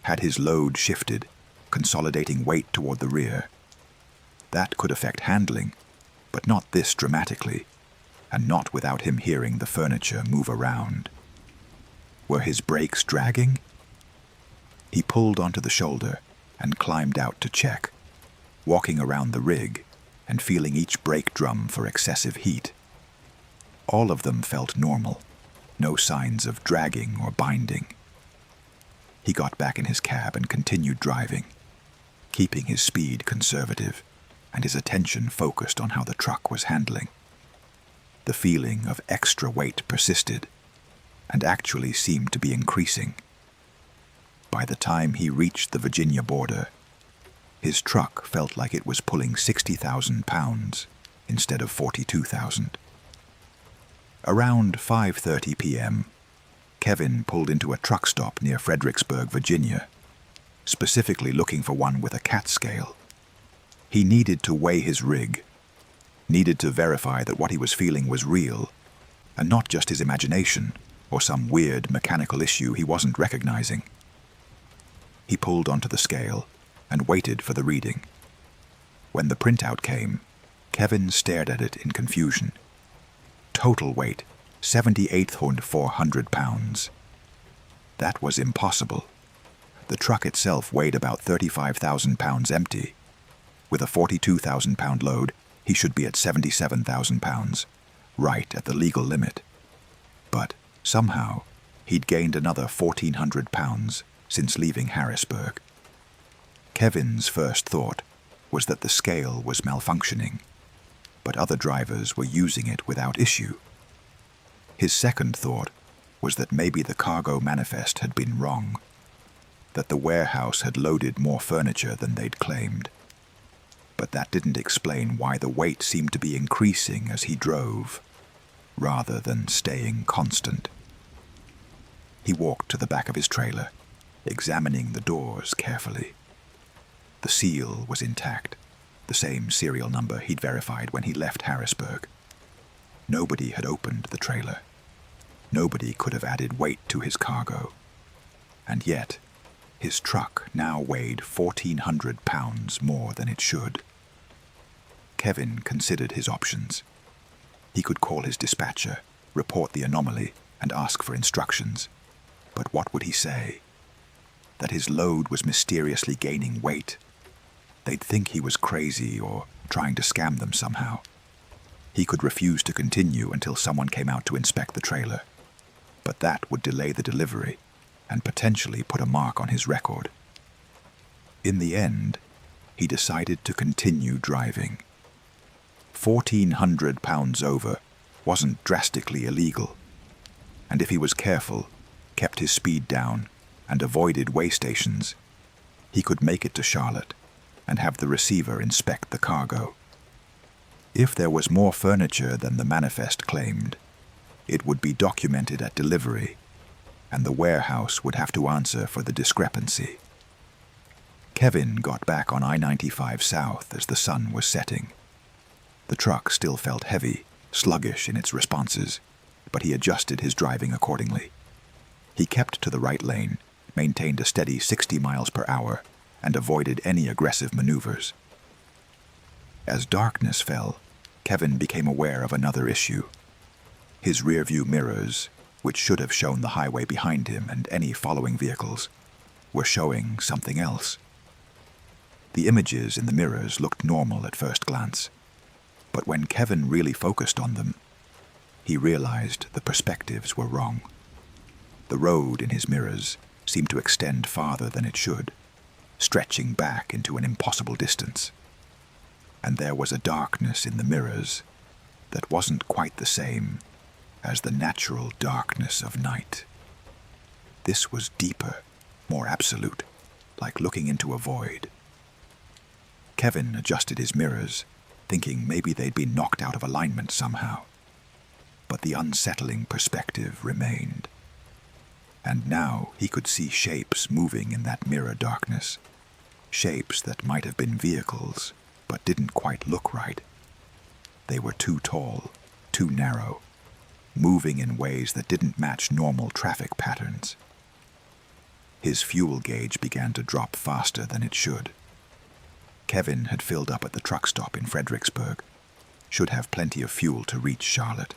Had his load shifted, consolidating weight toward the rear? That could affect handling, but not this dramatically, and not without him hearing the furniture move around. Were his brakes dragging? He pulled onto the shoulder and climbed out to check, walking around the rig and feeling each brake drum for excessive heat. All of them felt normal, no signs of dragging or binding. He got back in his cab and continued driving, keeping his speed conservative and his attention focused on how the truck was handling. The feeling of extra weight persisted and actually seemed to be increasing. By the time he reached the Virginia border, his truck felt like it was pulling 60,000 pounds instead of 42,000. Around 5:30 p.m., Kevin pulled into a truck stop near Fredericksburg, Virginia, specifically looking for one with a CAT scale. He needed to weigh his rig, needed to verify that what he was feeling was real, and not just his imagination or some weird mechanical issue he wasn't recognizing. He pulled onto the scale and waited for the reading. When the printout came, Kevin stared at it in confusion. Total weight, 78,400 pounds. That was impossible. The truck itself weighed about 35,000 pounds empty. With a 42,000 pound load, he should be at 77,000 pounds, right at the legal limit. But somehow, he'd gained another 1,400 pounds since leaving Harrisburg. Kevin's first thought was that the scale was malfunctioning, but other drivers were using it without issue. His second thought was that maybe the cargo manifest had been wrong, that the warehouse had loaded more furniture than they'd claimed. But that didn't explain why the weight seemed to be increasing as he drove, rather than staying constant. He walked to the back of his trailer, examining the doors carefully. The seal was intact, the same serial number he'd verified when he left Harrisburg. Nobody had opened the trailer. Nobody could have added weight to his cargo. And yet, his truck now weighed 1,400 pounds more than it should. Kevin considered his options. He could call his dispatcher, report the anomaly, and ask for instructions. But what would he say? That his load was mysteriously gaining weight. They'd think he was crazy or trying to scam them somehow. He could refuse to continue until someone came out to inspect the trailer. But that would delay the delivery and potentially put a mark on his record. In the end, he decided to continue driving. 1,400 pounds over wasn't drastically illegal, and if he was careful, kept his speed down, and avoided way stations, he could make it to Charlotte and have the receiver inspect the cargo. If there was more furniture than the manifest claimed, it would be documented at delivery, and the warehouse would have to answer for the discrepancy. Kevin got back on I-95 South as the sun was setting. The truck still felt heavy, sluggish in its responses, but he adjusted his driving accordingly. He kept to the right lane, maintained a steady 60 miles per hour, and avoided any aggressive maneuvers. As darkness fell, Kevin became aware of another issue. His rearview mirrors, which should have shown the highway behind him and any following vehicles, were showing something else. The images in the mirrors looked normal at first glance, but when Kevin really focused on them, he realized the perspectives were wrong. The road in his mirrors seemed to extend farther than it should, stretching back into an impossible distance. And there was a darkness in the mirrors that wasn't quite the same as the natural darkness of night. This was deeper, more absolute, like looking into a void. Kevin adjusted his mirrors, thinking maybe they'd been knocked out of alignment somehow. But the unsettling perspective remained. And now he could see shapes moving in that mirror darkness. Shapes that might have been vehicles, but didn't quite look right. They were too tall, too narrow, moving in ways that didn't match normal traffic patterns. His fuel gauge began to drop faster than it should. Kevin had filled up at the truck stop in Fredericksburg, should have plenty of fuel to reach Charlotte.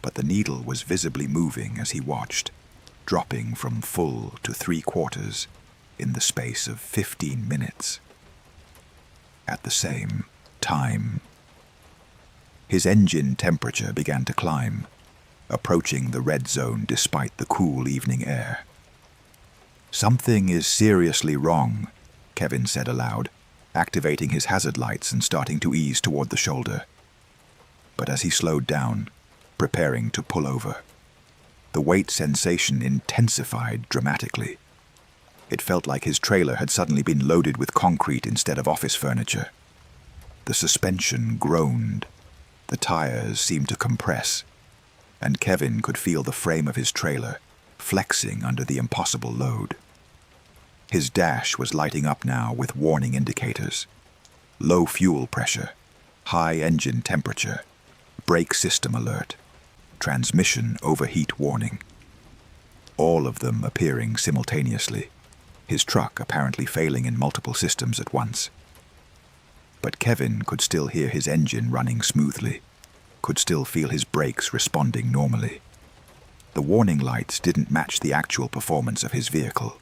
But the needle was visibly moving as he watched, dropping from full to 3/4 in the space of 15 minutes. At the same time, his engine temperature began to climb, approaching the red zone despite the cool evening air. "Something is seriously wrong," Kevin said aloud, activating his hazard lights and starting to ease toward the shoulder. But as he slowed down, preparing to pull over, the weight sensation intensified dramatically. It felt like his trailer had suddenly been loaded with concrete instead of office furniture. The suspension groaned, the tires seemed to compress, and Kevin could feel the frame of his trailer flexing under the impossible load. His dash was lighting up now with warning indicators: low fuel pressure, high engine temperature, brake system alert, transmission overheat warning. All of them appearing simultaneously, his truck apparently failing in multiple systems at once. But Kevin could still hear his engine running smoothly, could still feel his brakes responding normally. The warning lights didn't match the actual performance of his vehicle.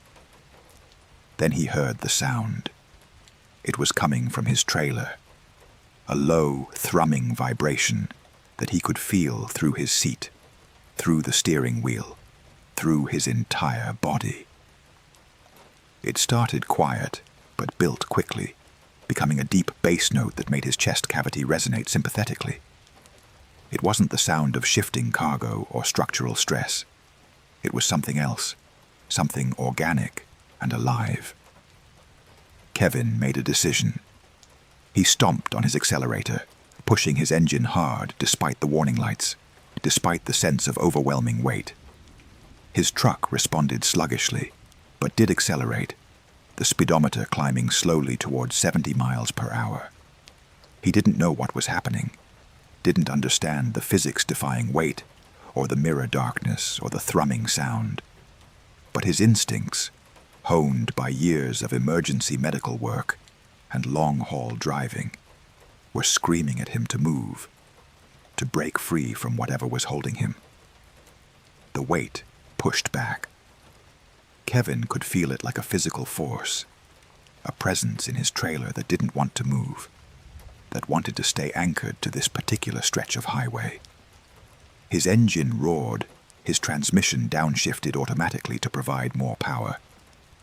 Then he heard the sound. It was coming from his trailer, a low, thrumming vibration that he could feel through his seat, through the steering wheel, through his entire body. It started quiet, but built quickly, becoming a deep bass note that made his chest cavity resonate sympathetically. It wasn't the sound of shifting cargo or structural stress. It was something else, something organic and alive. Kevin made a decision. He stomped on his accelerator, pushing his engine hard despite the warning lights, despite the sense of overwhelming weight. His truck responded sluggishly, but did accelerate, the speedometer climbing slowly towards 70 miles per hour. He didn't know what was happening, didn't understand the physics-defying weight, or the mirror darkness, or the thrumming sound. But his instincts, honed by years of emergency medical work and long-haul driving, were screaming at him to move, to break free from whatever was holding him. The weight pushed back. Kevin could feel it like a physical force, a presence in his trailer that didn't want to move, that wanted to stay anchored to this particular stretch of highway. His engine roared, his transmission downshifted automatically to provide more power,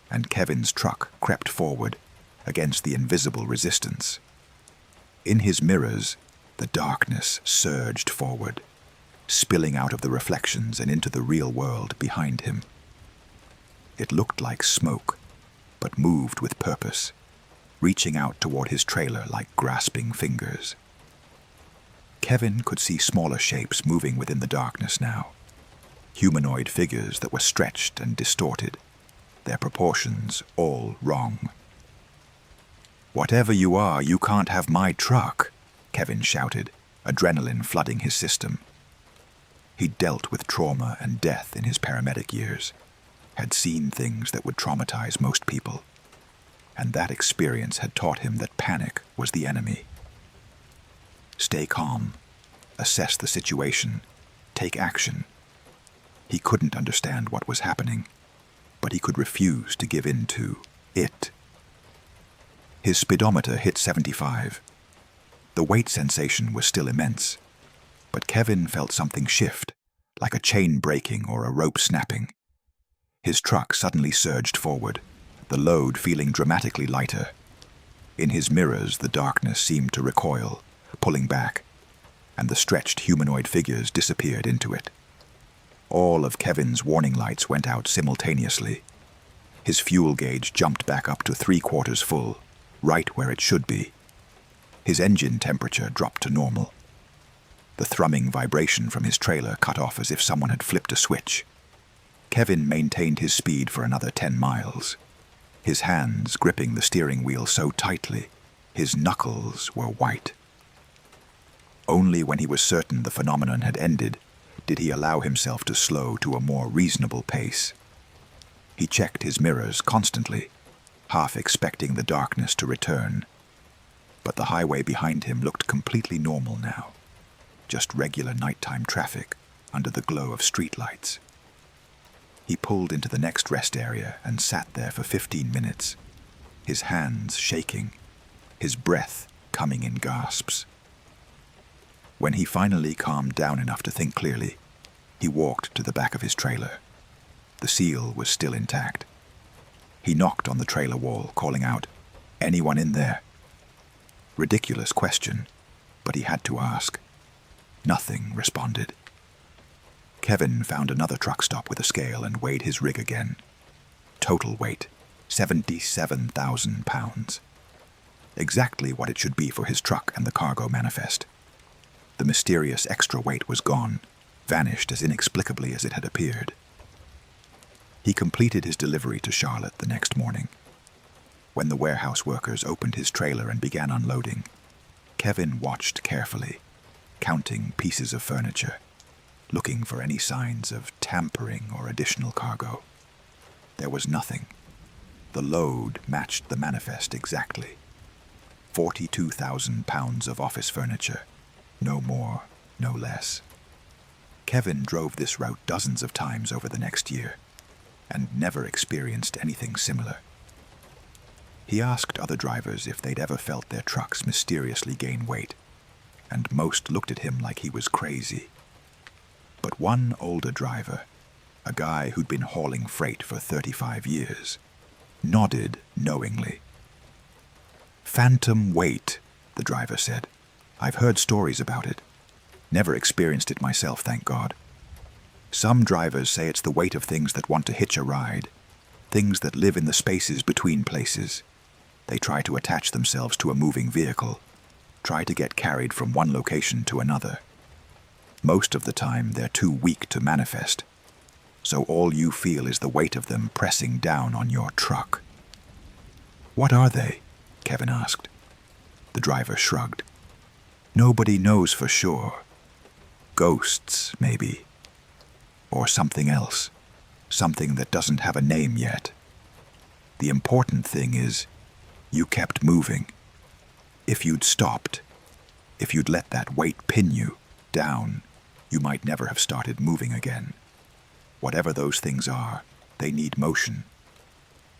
and Kevin's truck crept forward against the invisible resistance. In his mirrors, the darkness surged forward, spilling out of the reflections and into the real world behind him. It looked like smoke, but moved with purpose, reaching out toward his trailer like grasping fingers. Kevin could see smaller shapes moving within the darkness now. Humanoid figures that were stretched and distorted, their proportions all wrong. "Whatever you are, you can't have my truck," Kevin shouted, adrenaline flooding his system. He'd dealt with trauma and death in his paramedic years, had seen things that would traumatize most people, and that experience had taught him that panic was the enemy. Stay calm, assess the situation, take action. He couldn't understand what was happening, but he could refuse to give in to it. His speedometer hit 75. The weight sensation was still immense, but Kevin felt something shift, like a chain breaking or a rope snapping. His truck suddenly surged forward, the load feeling dramatically lighter. In his mirrors, the darkness seemed to recoil, pulling back, and the stretched humanoid figures disappeared into it. All of Kevin's warning lights went out simultaneously. His fuel gauge jumped back up to 3/4 full, right where it should be. His engine temperature dropped to normal. The thrumming vibration from his trailer cut off as if someone had flipped a switch. Kevin maintained his speed for another 10 miles, his hands gripping the steering wheel so tightly, his knuckles were white. Only when he was certain the phenomenon had ended did he allow himself to slow to a more reasonable pace. He checked his mirrors constantly, half expecting the darkness to return. But the highway behind him looked completely normal now, just regular nighttime traffic under the glow of streetlights. He pulled into the next rest area and sat there for 15 minutes, his hands shaking, his breath coming in gasps. When he finally calmed down enough to think clearly, he walked to the back of his trailer. The seal was still intact. He knocked on the trailer wall, calling out, "Anyone in there?" Ridiculous question, but he had to ask. Nothing responded. Kevin found another truck stop with a scale and weighed his rig again. Total weight, 77,000 pounds. Exactly what it should be for his truck and the cargo manifest. The mysterious extra weight was gone, vanished as inexplicably as it had appeared. He completed his delivery to Charlotte the next morning. When the warehouse workers opened his trailer and began unloading, Kevin watched carefully, counting pieces of furniture, looking for any signs of tampering or additional cargo. There was nothing. The load matched the manifest exactly. 42,000 pounds of office furniture, no more, no less. Kevin drove this route dozens of times over the next year, and never experienced anything similar. He asked other drivers if they'd ever felt their trucks mysteriously gain weight, and most looked at him like he was crazy. But one older driver, a guy who'd been hauling freight for 35 years, nodded knowingly. "Phantom weight," the driver said. "I've heard stories about it. Never experienced it myself, thank God. Some drivers say it's the weight of things that want to hitch a ride, things that live in the spaces between places. They try to attach themselves to a moving vehicle, try to get carried from one location to another. Most of the time, they're too weak to manifest, so all you feel is the weight of them pressing down on your truck." "What are they?" Kevin asked. The driver shrugged. "Nobody knows for sure. Ghosts, maybe. Or something else. Something that doesn't have a name yet. The important thing is, you kept moving. If you'd stopped, if you'd let that weight pin you down, you might never have started moving again. Whatever those things are, they need motion.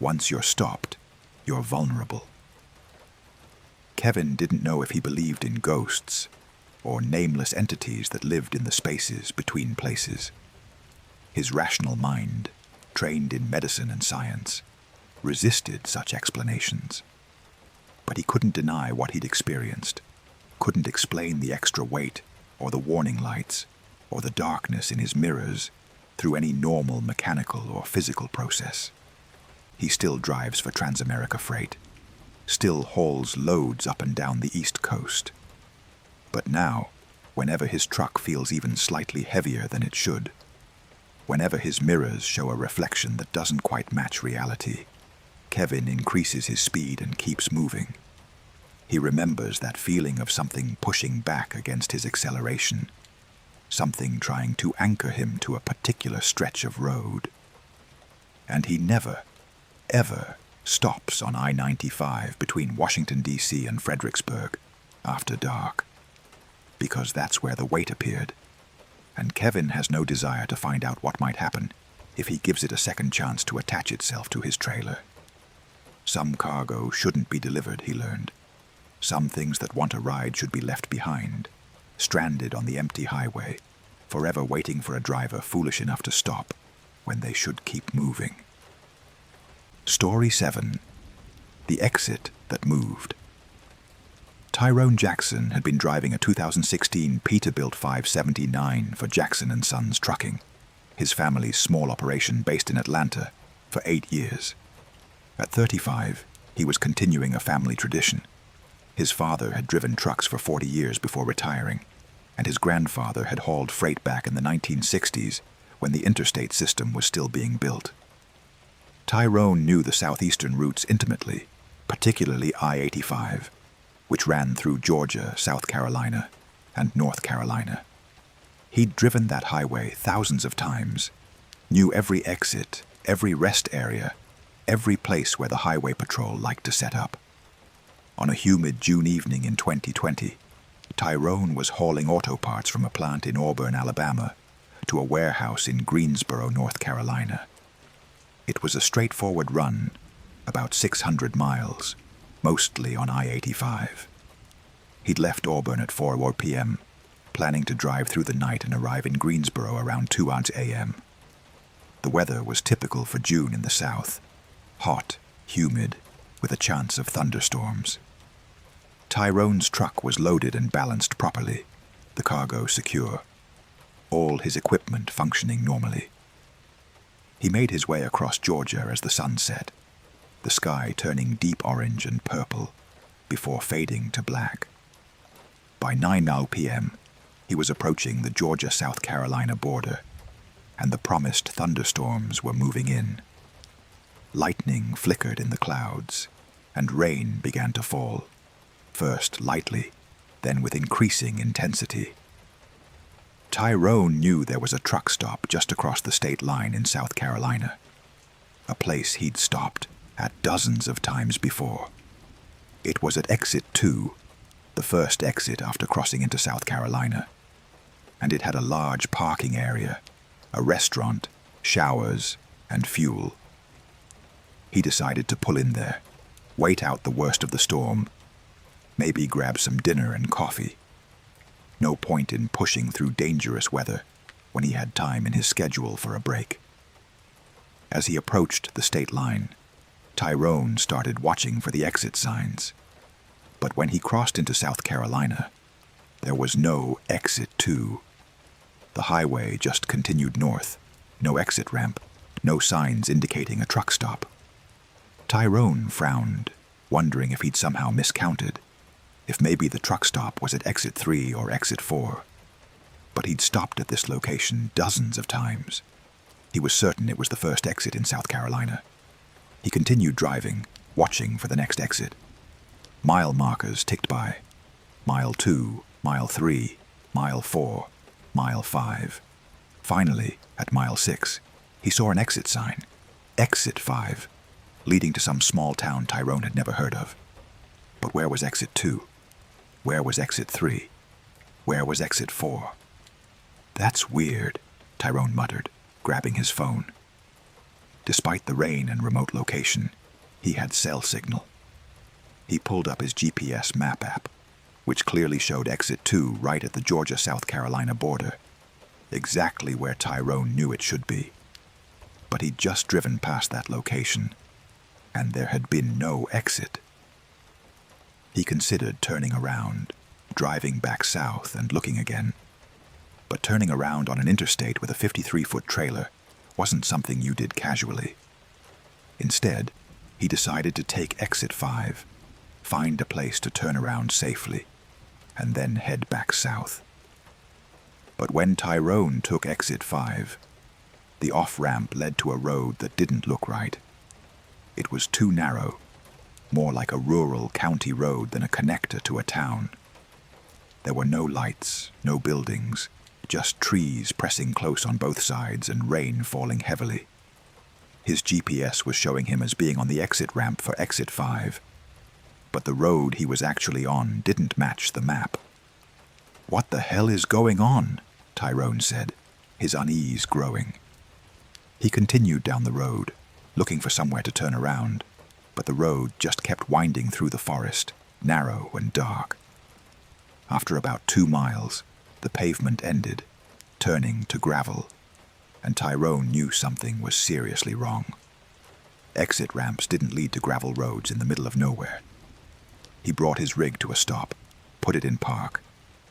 Once you're stopped, you're vulnerable." Kevin didn't know if he believed in ghosts, or nameless entities that lived in the spaces between places. His rational mind, trained in medicine and science, resisted such explanations. But he couldn't deny what he'd experienced, couldn't explain the extra weight, or the warning lights, or the darkness in his mirrors through any normal mechanical or physical process. He still drives for Transamerica Freight, still hauls loads up and down the East Coast. But now, whenever his truck feels even slightly heavier than it should, whenever his mirrors show a reflection that doesn't quite match reality, Kevin increases his speed and keeps moving. He remembers that feeling of something pushing back against his acceleration, something trying to anchor him to a particular stretch of road. And he never, ever stops on I-95 between Washington, D.C. and Fredericksburg after dark, because that's where the weight appeared, and Kevin has no desire to find out what might happen if he gives it a second chance to attach itself to his trailer. Some cargo shouldn't be delivered, he learned. Some things that want a ride should be left behind, stranded on the empty highway, forever waiting for a driver foolish enough to stop when they should keep moving. Story 7. The Exit That Moved. Tyrone Jackson had been driving a 2016 Peterbilt 579 for Jackson & Sons Trucking, his family's small operation based in Atlanta, for 8 years. At 35, he was continuing a family tradition. His father had driven trucks for 40 years before retiring, and his grandfather had hauled freight back in the 1960s when the interstate system was still being built. Tyrone knew the southeastern routes intimately, particularly I-85, which ran through Georgia, South Carolina, and North Carolina. He'd driven that highway thousands of times, knew every exit, every rest area, every place where the highway patrol liked to set up. On a humid June evening in 2020, Tyrone was hauling auto parts from a plant in Auburn, Alabama, to a warehouse in Greensboro, North Carolina. It was a straightforward run, about 600 miles, mostly on I-85. He'd left Auburn at 4 p.m., planning to drive through the night and arrive in Greensboro around 2 a.m. The weather was typical for June in the South, hot, humid, with a chance of thunderstorms. Tyrone's truck was loaded and balanced properly, the cargo secure, all his equipment functioning normally. He made his way across Georgia as the sun set, the sky turning deep orange and purple before fading to black. By 9 p.m., he was approaching the Georgia-South Carolina border, and the promised thunderstorms were moving in. Lightning flickered in the clouds, and rain began to fall, first lightly, then with increasing intensity. Tyrone knew there was a truck stop just across the state line in South Carolina, a place he'd stopped at dozens of times before. It was at Exit 2, the first exit after crossing into South Carolina, and it had a large parking area, a restaurant, showers, and fuel. He decided to pull in there, wait out the worst of the storm, maybe grab some dinner and coffee. No point in pushing through dangerous weather when he had time in his schedule for a break. As he approached the state line, Tyrone started watching for the exit signs. But when he crossed into South Carolina, there was no Exit 2. The highway just continued north, no exit ramp, no signs indicating a truck stop. Tyrone frowned, wondering if he'd somehow miscounted, if maybe the truck stop was at Exit 3 or Exit 4. But he'd stopped at this location dozens of times. He was certain it was the first exit in South Carolina. He continued driving, watching for the next exit. Mile markers ticked by. Mile 2, Mile 3, Mile 4, Mile 5. Finally, at Mile 6, he saw an exit sign, Exit 5, leading to some small town Tyrone had never heard of. But where was Exit 2? Where was Exit 3? Where was Exit 4? "That's weird," Tyrone muttered, grabbing his phone. Despite the rain and remote location, he had cell signal. He pulled up his GPS map app, which clearly showed Exit 2 right at the Georgia-South Carolina border, exactly where Tyrone knew it should be. But he'd just driven past that location, and there had been no exit. He considered turning around, driving back south and looking again. But turning around on an interstate with a 53-foot trailer wasn't something you did casually. Instead, he decided to take Exit 5, find a place to turn around safely, and then head back south. But when Tyrone took exit 5, the off-ramp led to a road that didn't look right. It was too narrow, more like a rural county road than a connector to a town. There were no lights, no buildings, just trees pressing close on both sides and rain falling heavily. His GPS was showing him as being on the exit ramp for exit 5, but the road he was actually on didn't match the map. "What the hell is going on?" Tyrone said, his unease growing. He continued down the road, looking for somewhere to turn around, but the road just kept winding through the forest, narrow and dark. After about 2 miles, the pavement ended, turning to gravel, and Tyrone knew something was seriously wrong. Exit ramps didn't lead to gravel roads in the middle of nowhere. He brought his rig to a stop, put it in park,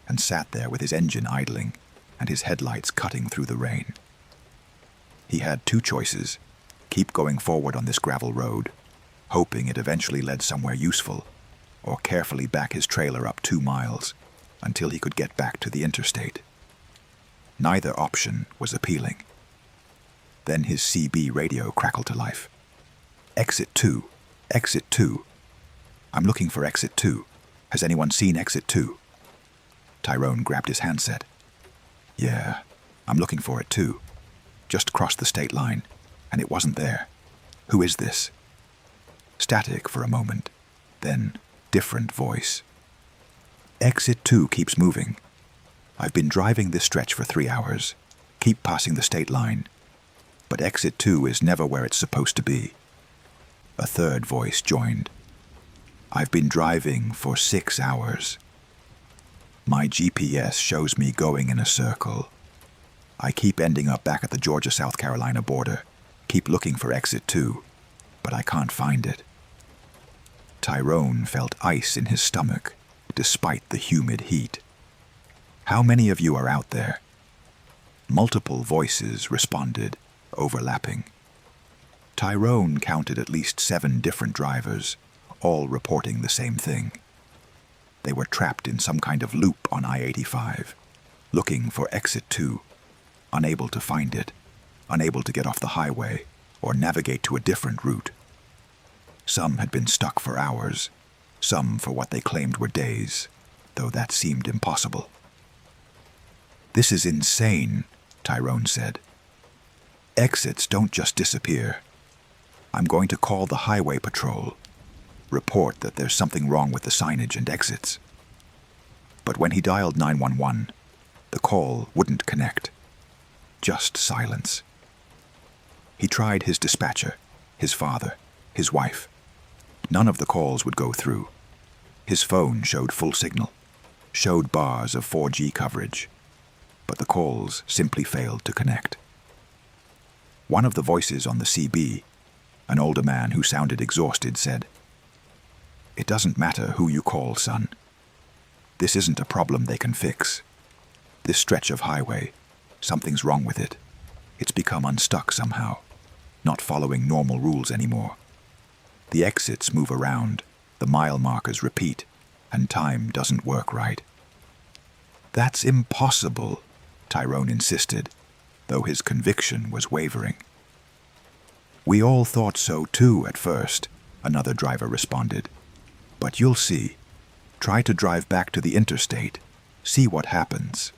and sat there with his engine idling and his headlights cutting through the rain. He had 2 choices: keep going forward on this gravel road, hoping it eventually led somewhere useful, or carefully back his trailer up 2 miles until he could get back to the interstate. Neither option was appealing. Then his CB radio crackled to life. "Exit 2, exit 2. I'm looking for exit 2. Has anyone seen exit 2? Tyrone grabbed his handset. "Yeah, I'm looking for it too. Just crossed the state line, and it wasn't there. Who is this?" Static for a moment, then different voice. "Exit 2 keeps moving. I've been driving this stretch for 3 hours. Keep passing the state line. But exit 2 is never where it's supposed to be." A third voice joined. "I've been driving for 6 hours. My GPS shows me going in a circle. I keep ending up back at the Georgia-South Carolina border. Keep looking for exit 2, but I can't find it." Tyrone felt ice in his stomach, despite the humid heat. "How many of you are out there?" Multiple voices responded, overlapping. Tyrone counted at least 7 different drivers, all reporting the same thing. They were trapped in some kind of loop on I-85, looking for exit 2, unable to find it, unable to get off the highway or navigate to a different route. Some had been stuck for hours, some for what they claimed were days, though that seemed impossible. "This is insane," Tyrone said. "Exits don't just disappear. I'm going to call the highway patrol, report that there's something wrong with the signage and exits." But when he dialed 911, the call wouldn't connect. Just silence. He tried his dispatcher, his father, his wife. None of the calls would go through. His phone showed full signal, showed bars of 4G coverage, but the calls simply failed to connect. One of the voices on the CB, an older man who sounded exhausted, said, "It doesn't matter who you call, son. This isn't a problem they can fix. This stretch of highway, something's wrong with it. It's become unstuck somehow, not following normal rules anymore. The exits move around, the mile markers repeat, and time doesn't work right." "That's impossible," Tyrone insisted, though his conviction was wavering. "We all thought so too at first," another driver responded. "But you'll see. Try to drive back to the interstate. See what happens."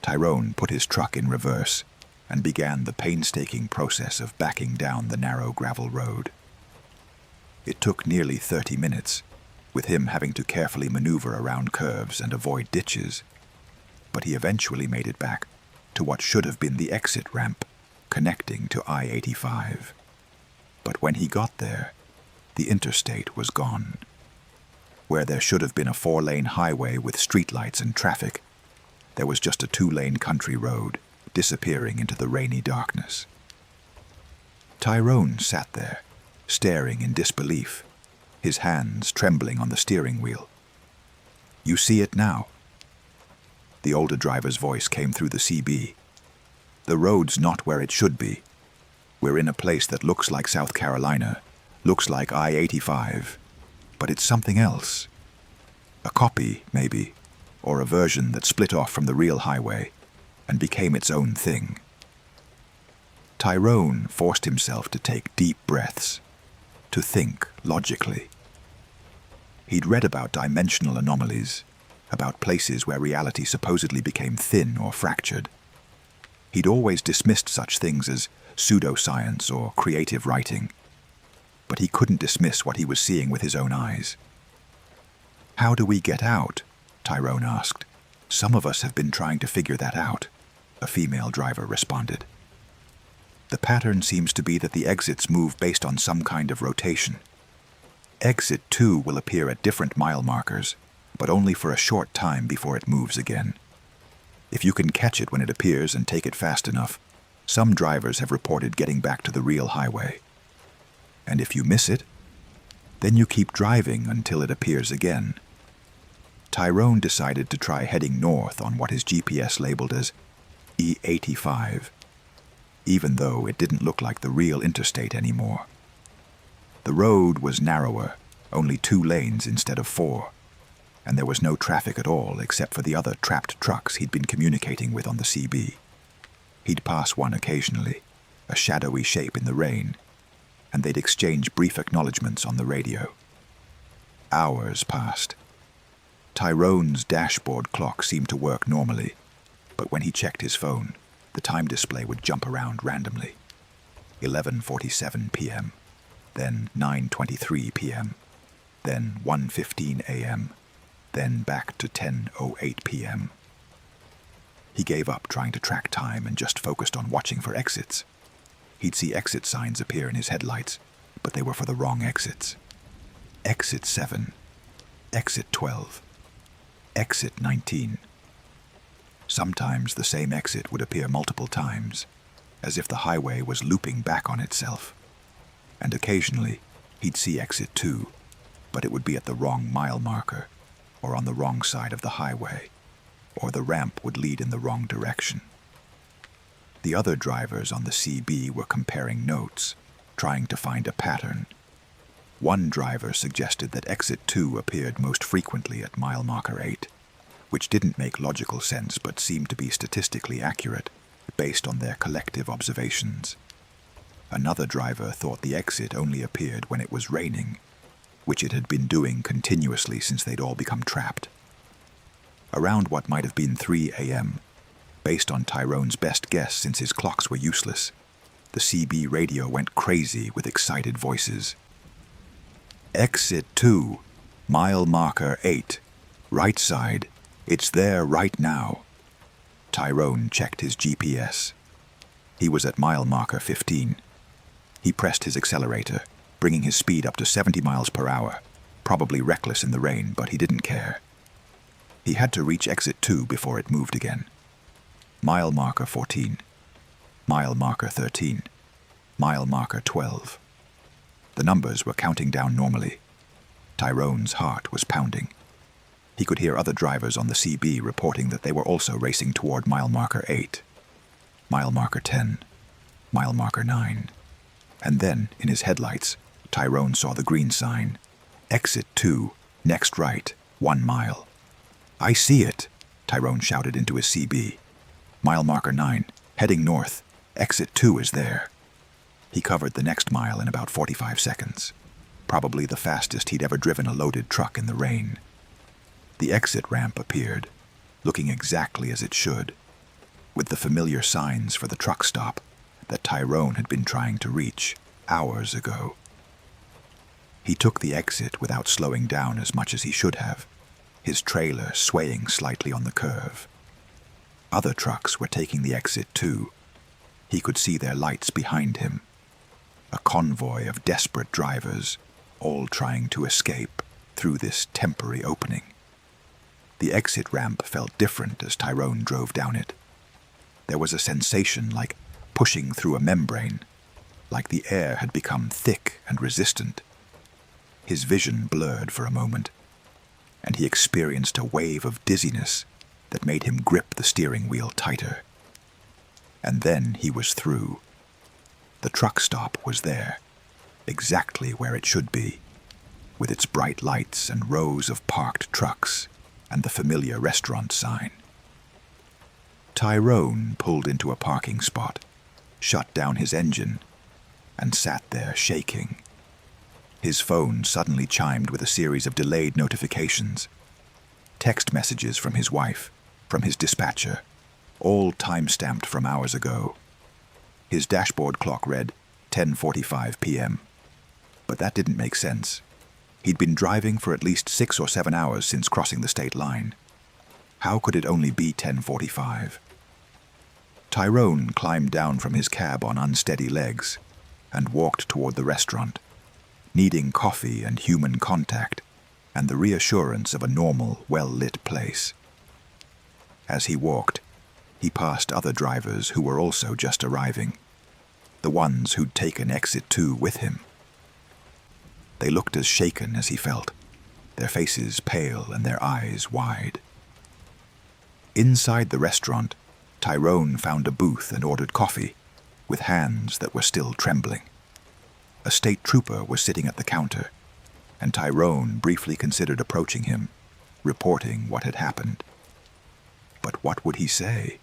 Tyrone put his truck in reverse and began the painstaking process of backing down the narrow gravel road. It took nearly 30 minutes, with him having to carefully maneuver around curves and avoid ditches, but he eventually made it back to what should have been the exit ramp connecting to I-85. But when he got there, the interstate was gone. Where there should have been a 4-lane highway with streetlights and traffic, there was just a 2-lane country road disappearing into the rainy darkness. Tyrone sat there, staring in disbelief, his hands trembling on the steering wheel. "You see it now?" The older driver's voice came through the CB. "The road's not where it should be. We're in a place that looks like South Carolina, looks like I-85, but it's something else. A copy, maybe, or a version that split off from the real highway, and became its own thing. Tyrone forced himself to take deep breaths, to think logically. He'd read about dimensional anomalies, about places where reality supposedly became thin or fractured. He'd always dismissed such things as pseudoscience or creative writing, but he couldn't dismiss what he was seeing with his own eyes. "How do we get out?" Tyrone asked. "Some of us have been trying to figure that out," a female driver responded. "The pattern seems to be that the exits move based on some kind of rotation. Exit 2 will appear at different mile markers, but only for a short time before it moves again. If you can catch it when it appears and take it fast enough, some drivers have reported getting back to the real highway. And if you miss it, then you keep driving until it appears again." Tyrone decided to try heading north on what his GPS labeled as E85, even though it didn't look like the real interstate anymore. The road was narrower, only 2 lanes instead of 4, and there was no traffic at all except for the other trapped trucks he'd been communicating with on the CB. He'd pass one occasionally, a shadowy shape in the rain, and they'd exchange brief acknowledgments on the radio. Hours passed. Tyrone's dashboard clock seemed to work normally, but when he checked his phone, the time display would jump around randomly. 11:47 p.m., then 9:23 p.m., then 1:15 a.m., then back to 10:08 p.m. He gave up trying to track time and just focused on watching for exits. He'd see exit signs appear in his headlights, but they were for the wrong exits. Exit 7, exit 12, exit 19. Sometimes the same exit would appear multiple times, as if the highway was looping back on itself. And occasionally, he'd see exit 2, but it would be at the wrong mile marker, or on the wrong side of the highway, or the ramp would lead in the wrong direction. The other drivers on the CB were comparing notes, trying to find a pattern. One driver suggested that exit 2 appeared most frequently at mile marker 8, which didn't make logical sense but seemed to be statistically accurate, based on their collective observations. Another driver thought the exit only appeared when it was raining, which it had been doing continuously since they'd all become trapped. Around what might have been 3 a.m., based on Tyrone's best guess since his clocks were useless, the CB radio went crazy with excited voices. "Exit 2, mile marker 8, right side, it's there right now." Tyrone checked his GPS. He was at mile marker 15. He pressed his accelerator, bringing his speed up to 70 miles per hour, probably reckless in the rain, but he didn't care. He had to reach exit 2 before it moved again. Mile marker 14, mile marker 13, mile marker 12. The numbers were counting down normally. Tyrone's heart was pounding. He could hear other drivers on the CB reporting that they were also racing toward mile marker 8, mile marker 10, mile marker 9. And then, in his headlights, Tyrone saw the green sign. "Exit 2, next right, 1 mile. "I see it," Tyrone shouted into his CB. "Mile marker 9, heading north. Exit 2 is there." He covered the next mile in about 45 seconds, probably the fastest he'd ever driven a loaded truck in the rain. The exit ramp appeared, looking exactly as it should, with the familiar signs for the truck stop that Tyrone had been trying to reach hours ago. He took the exit without slowing down as much as he should have, his trailer swaying slightly on the curve. Other trucks were taking the exit too. He could see their lights behind him. A convoy of desperate drivers, all trying to escape through this temporary opening. The exit ramp felt different as Tyrone drove down it. There was a sensation like pushing through a membrane, like the air had become thick and resistant. His vision blurred for a moment, and he experienced a wave of dizziness that made him grip the steering wheel tighter. And then he was through. The truck stop was there, exactly where it should be, with its bright lights and rows of parked trucks and the familiar restaurant sign. Tyrone pulled into a parking spot, shut down his engine, and sat there shaking. His phone suddenly chimed with a series of delayed notifications. Text messages from his wife, from his dispatcher, all time-stamped from hours ago. His dashboard clock read 10:45 p.m. But that didn't make sense. He'd been driving for at least 6 or 7 hours since crossing the state line. How could it only be 10:45? Tyrone climbed down from his cab on unsteady legs and walked toward the restaurant, needing coffee and human contact and the reassurance of a normal, well-lit place. As he walked, he passed other drivers who were also just arriving, the ones who'd taken exit 2 with him. They looked as shaken as he felt, their faces pale and their eyes wide. Inside the restaurant, Tyrone found a booth and ordered coffee, with hands that were still trembling. A state trooper was sitting at the counter, and Tyrone briefly considered approaching him, reporting what had happened. But what would he say?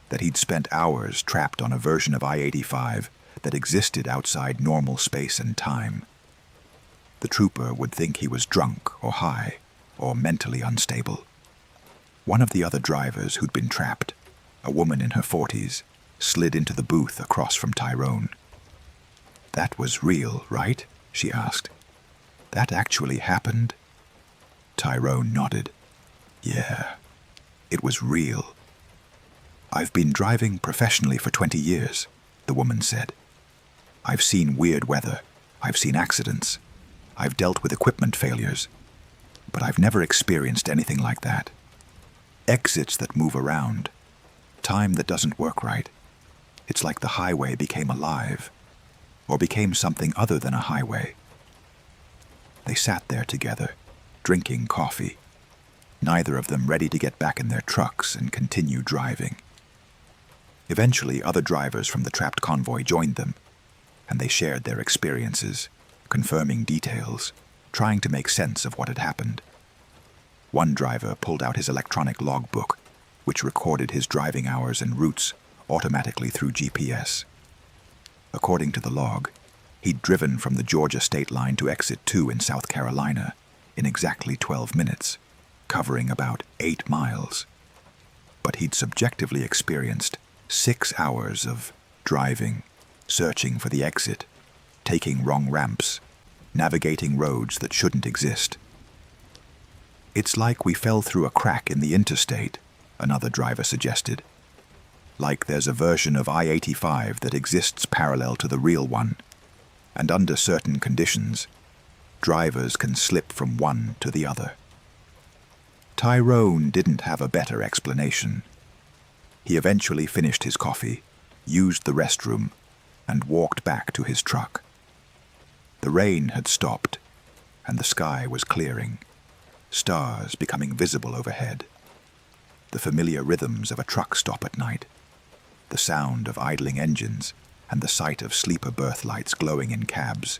That he'd spent hours trapped on a version of I-85 that existed outside normal space and time. The trooper would think he was drunk or high or mentally unstable. One of the other drivers who'd been trapped, a woman in her 40s, slid into the booth across from Tyrone. "That was real, right?" she asked. "That actually happened?" Tyrone nodded. "Yeah, it was real." "I've been driving professionally for 20 years, the woman said. "I've seen weird weather, I've seen accidents, I've dealt with equipment failures, but I've never experienced anything like that. Exits that move around, time that doesn't work right. It's like the highway became alive, or became something other than a highway." They sat there together, drinking coffee, neither of them ready to get back in their trucks and continue driving. Eventually, other drivers from the trapped convoy joined them, and they shared their experiences, confirming details, trying to make sense of what had happened. One driver pulled out his electronic logbook, which recorded his driving hours and routes automatically through GPS. According to the log, he'd driven from the Georgia state line to exit 2 in South Carolina in exactly 12 minutes, covering about 8 miles. But he'd subjectively experienced 6 hours of driving, searching for the exit, taking wrong ramps, navigating roads that shouldn't exist. "It's like we fell through a crack in the interstate," another driver suggested. "Like there's a version of I-85 that exists parallel to the real one, and under certain conditions, drivers can slip from one to the other." Tyrone didn't have a better explanation. He eventually finished his coffee, used the restroom, and walked back to his truck. The rain had stopped, and the sky was clearing, stars becoming visible overhead. The familiar rhythms of a truck stop at night, the sound of idling engines, and the sight of sleeper berth lights glowing in cabs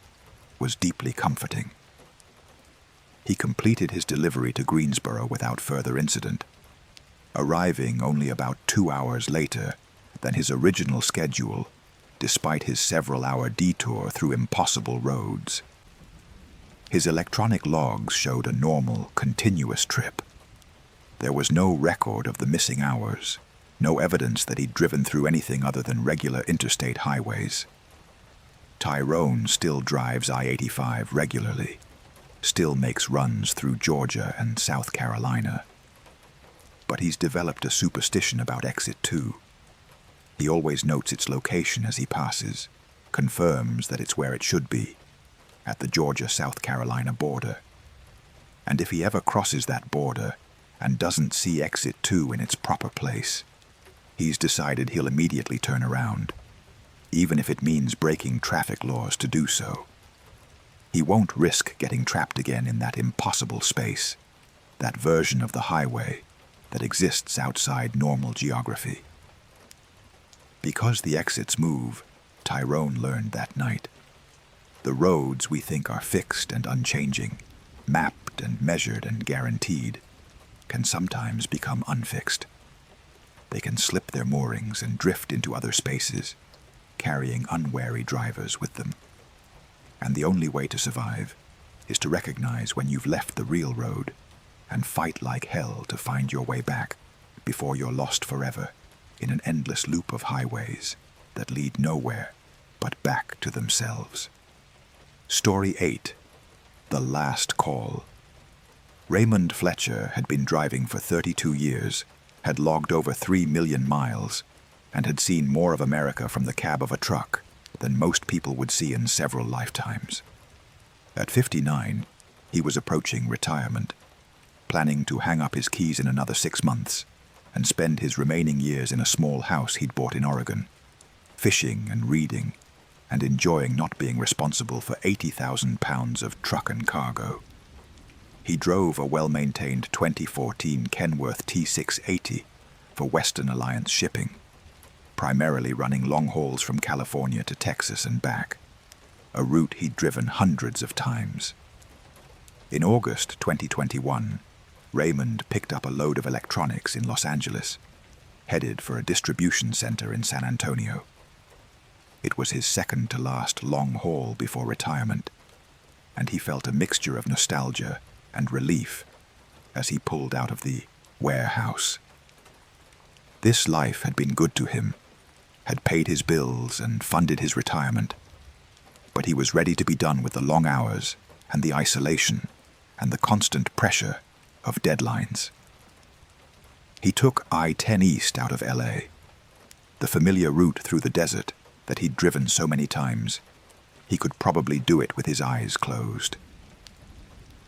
was deeply comforting. He completed his delivery to Greensboro without further incident, arriving only about 2 hours later than his original schedule, despite his several-hour detour through impossible roads. His electronic logs showed a normal, continuous trip. There was no record of the missing hours, no evidence that he'd driven through anything other than regular interstate highways. Tyrone still drives I-85 regularly, still makes runs through Georgia and South Carolina. But he's developed a superstition about exit 2. He always notes its location as he passes, confirms that it's where it should be, at the Georgia-South Carolina border. And if he ever crosses that border and doesn't see exit 2 in its proper place, he's decided he'll immediately turn around, even if it means breaking traffic laws to do so. He won't risk getting trapped again in that impossible space, that version of the highway that exists outside normal geography. Because the exits move, Tyrone learned that night. The roads we think are fixed and unchanging, mapped and measured and guaranteed, can sometimes become unfixed. they can slip their moorings and drift into other spaces, carrying unwary drivers with them. And the only way to survive is to recognize when you've left the real road and fight like hell to find your way back before you're lost forever in an endless loop of highways that lead nowhere but back to themselves. Story 8. The Last Call. Raymond Fletcher had been driving for 32 years, had logged over 3 million miles, and had seen more of America from the cab of a truck than most people would see in several lifetimes. At 59, he was approaching retirement, planning to hang up his keys in another 6 months and spend his remaining years in a small house he'd bought in Oregon, fishing and reading, and enjoying not being responsible for 80,000 pounds of truck and cargo. He drove a well-maintained 2014 Kenworth T680 for Western Alliance Shipping, primarily running long hauls from California to Texas and back, a route he'd driven hundreds of times. In August 2021, Raymond picked up a load of electronics in Los Angeles, headed for a distribution center in San Antonio. It was his second-to-last long haul before retirement, and he felt a mixture of nostalgia and relief as he pulled out of the warehouse. This life had been good to him, had paid his bills and funded his retirement, but he was ready to be done with the long hours and the isolation and the constant pressure of deadlines. He took I-10 East out of LA, the familiar route through the desert that he'd driven so many times. He could probably do it with his eyes closed.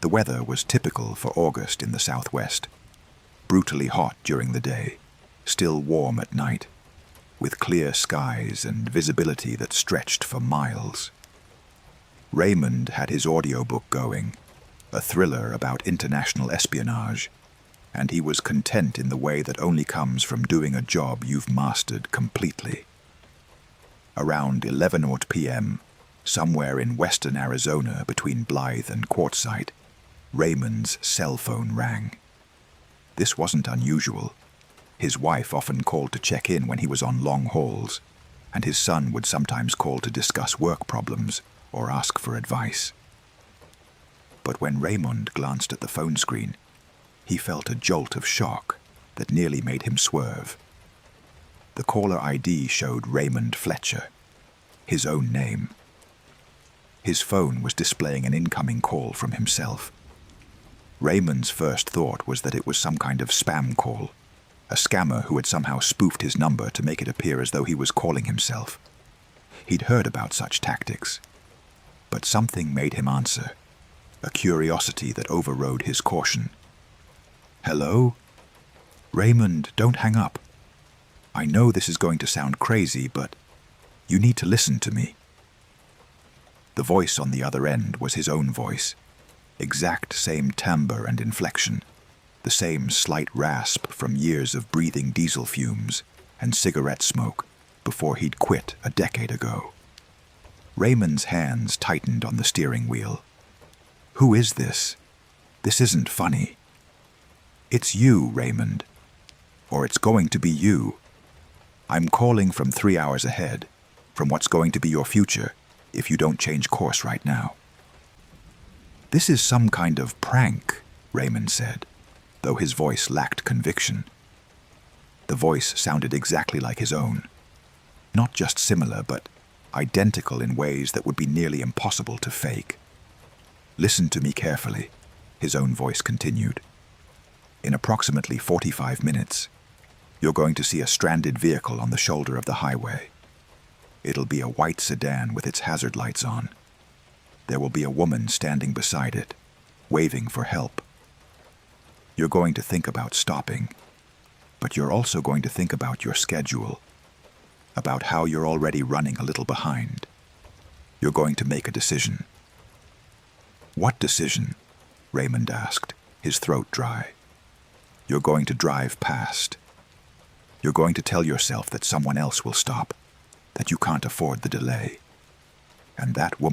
The weather was typical for August in the Southwest, brutally hot during the day, still warm at night, with clear skies and visibility that stretched for miles. Raymond had his audiobook going, a thriller about international espionage, and he was content in the way that only comes from doing a job you've mastered completely. Around 11:00 p.m., somewhere in western Arizona between Blythe and Quartzsite, Raymond's cell phone rang. This wasn't unusual. His wife often called to check in when he was on long hauls, and his son would sometimes call to discuss work problems or ask for advice. But when Raymond glanced at the phone screen, he felt a jolt of shock that nearly made him swerve. The caller ID showed Raymond Fletcher, his own name. His phone was displaying an incoming call from himself. Raymond's first thought was that it was some kind of spam call, a scammer who had somehow spoofed his number to make it appear as though he was calling himself. He'd heard about such tactics, but something made him answer, a curiosity that overrode his caution. "Hello? Raymond, don't hang up. I know this is going to sound crazy, but you need to listen to me." The voice on the other end was his own voice, exact same timbre and inflection, the same slight rasp from years of breathing diesel fumes and cigarette smoke before he'd quit a decade ago. Raymond's hands tightened on the steering wheel. "Who is this? This isn't funny." "It's you, Raymond. Or it's going to be you. I'm calling from 3 hours ahead, from what's going to be your future if you don't change course right now." "This is some kind of prank," Raymond said, though his voice lacked conviction. The voice sounded exactly like his own. Not just similar, but identical in ways that would be nearly impossible to fake. "Listen to me carefully," his own voice continued. "In approximately 45 minutes, you're going to see a stranded vehicle on the shoulder of the highway. It'll be a white sedan with its hazard lights on. There will be a woman standing beside it, waving for help. You're going to think about stopping, but you're also going to think about your schedule, about how you're already running a little behind. You're going to make a decision." "What decision?" Raymond asked, his throat dry. "You're going to drive past. You're going to tell yourself that someone else will stop, that you can't afford the delay. And that woman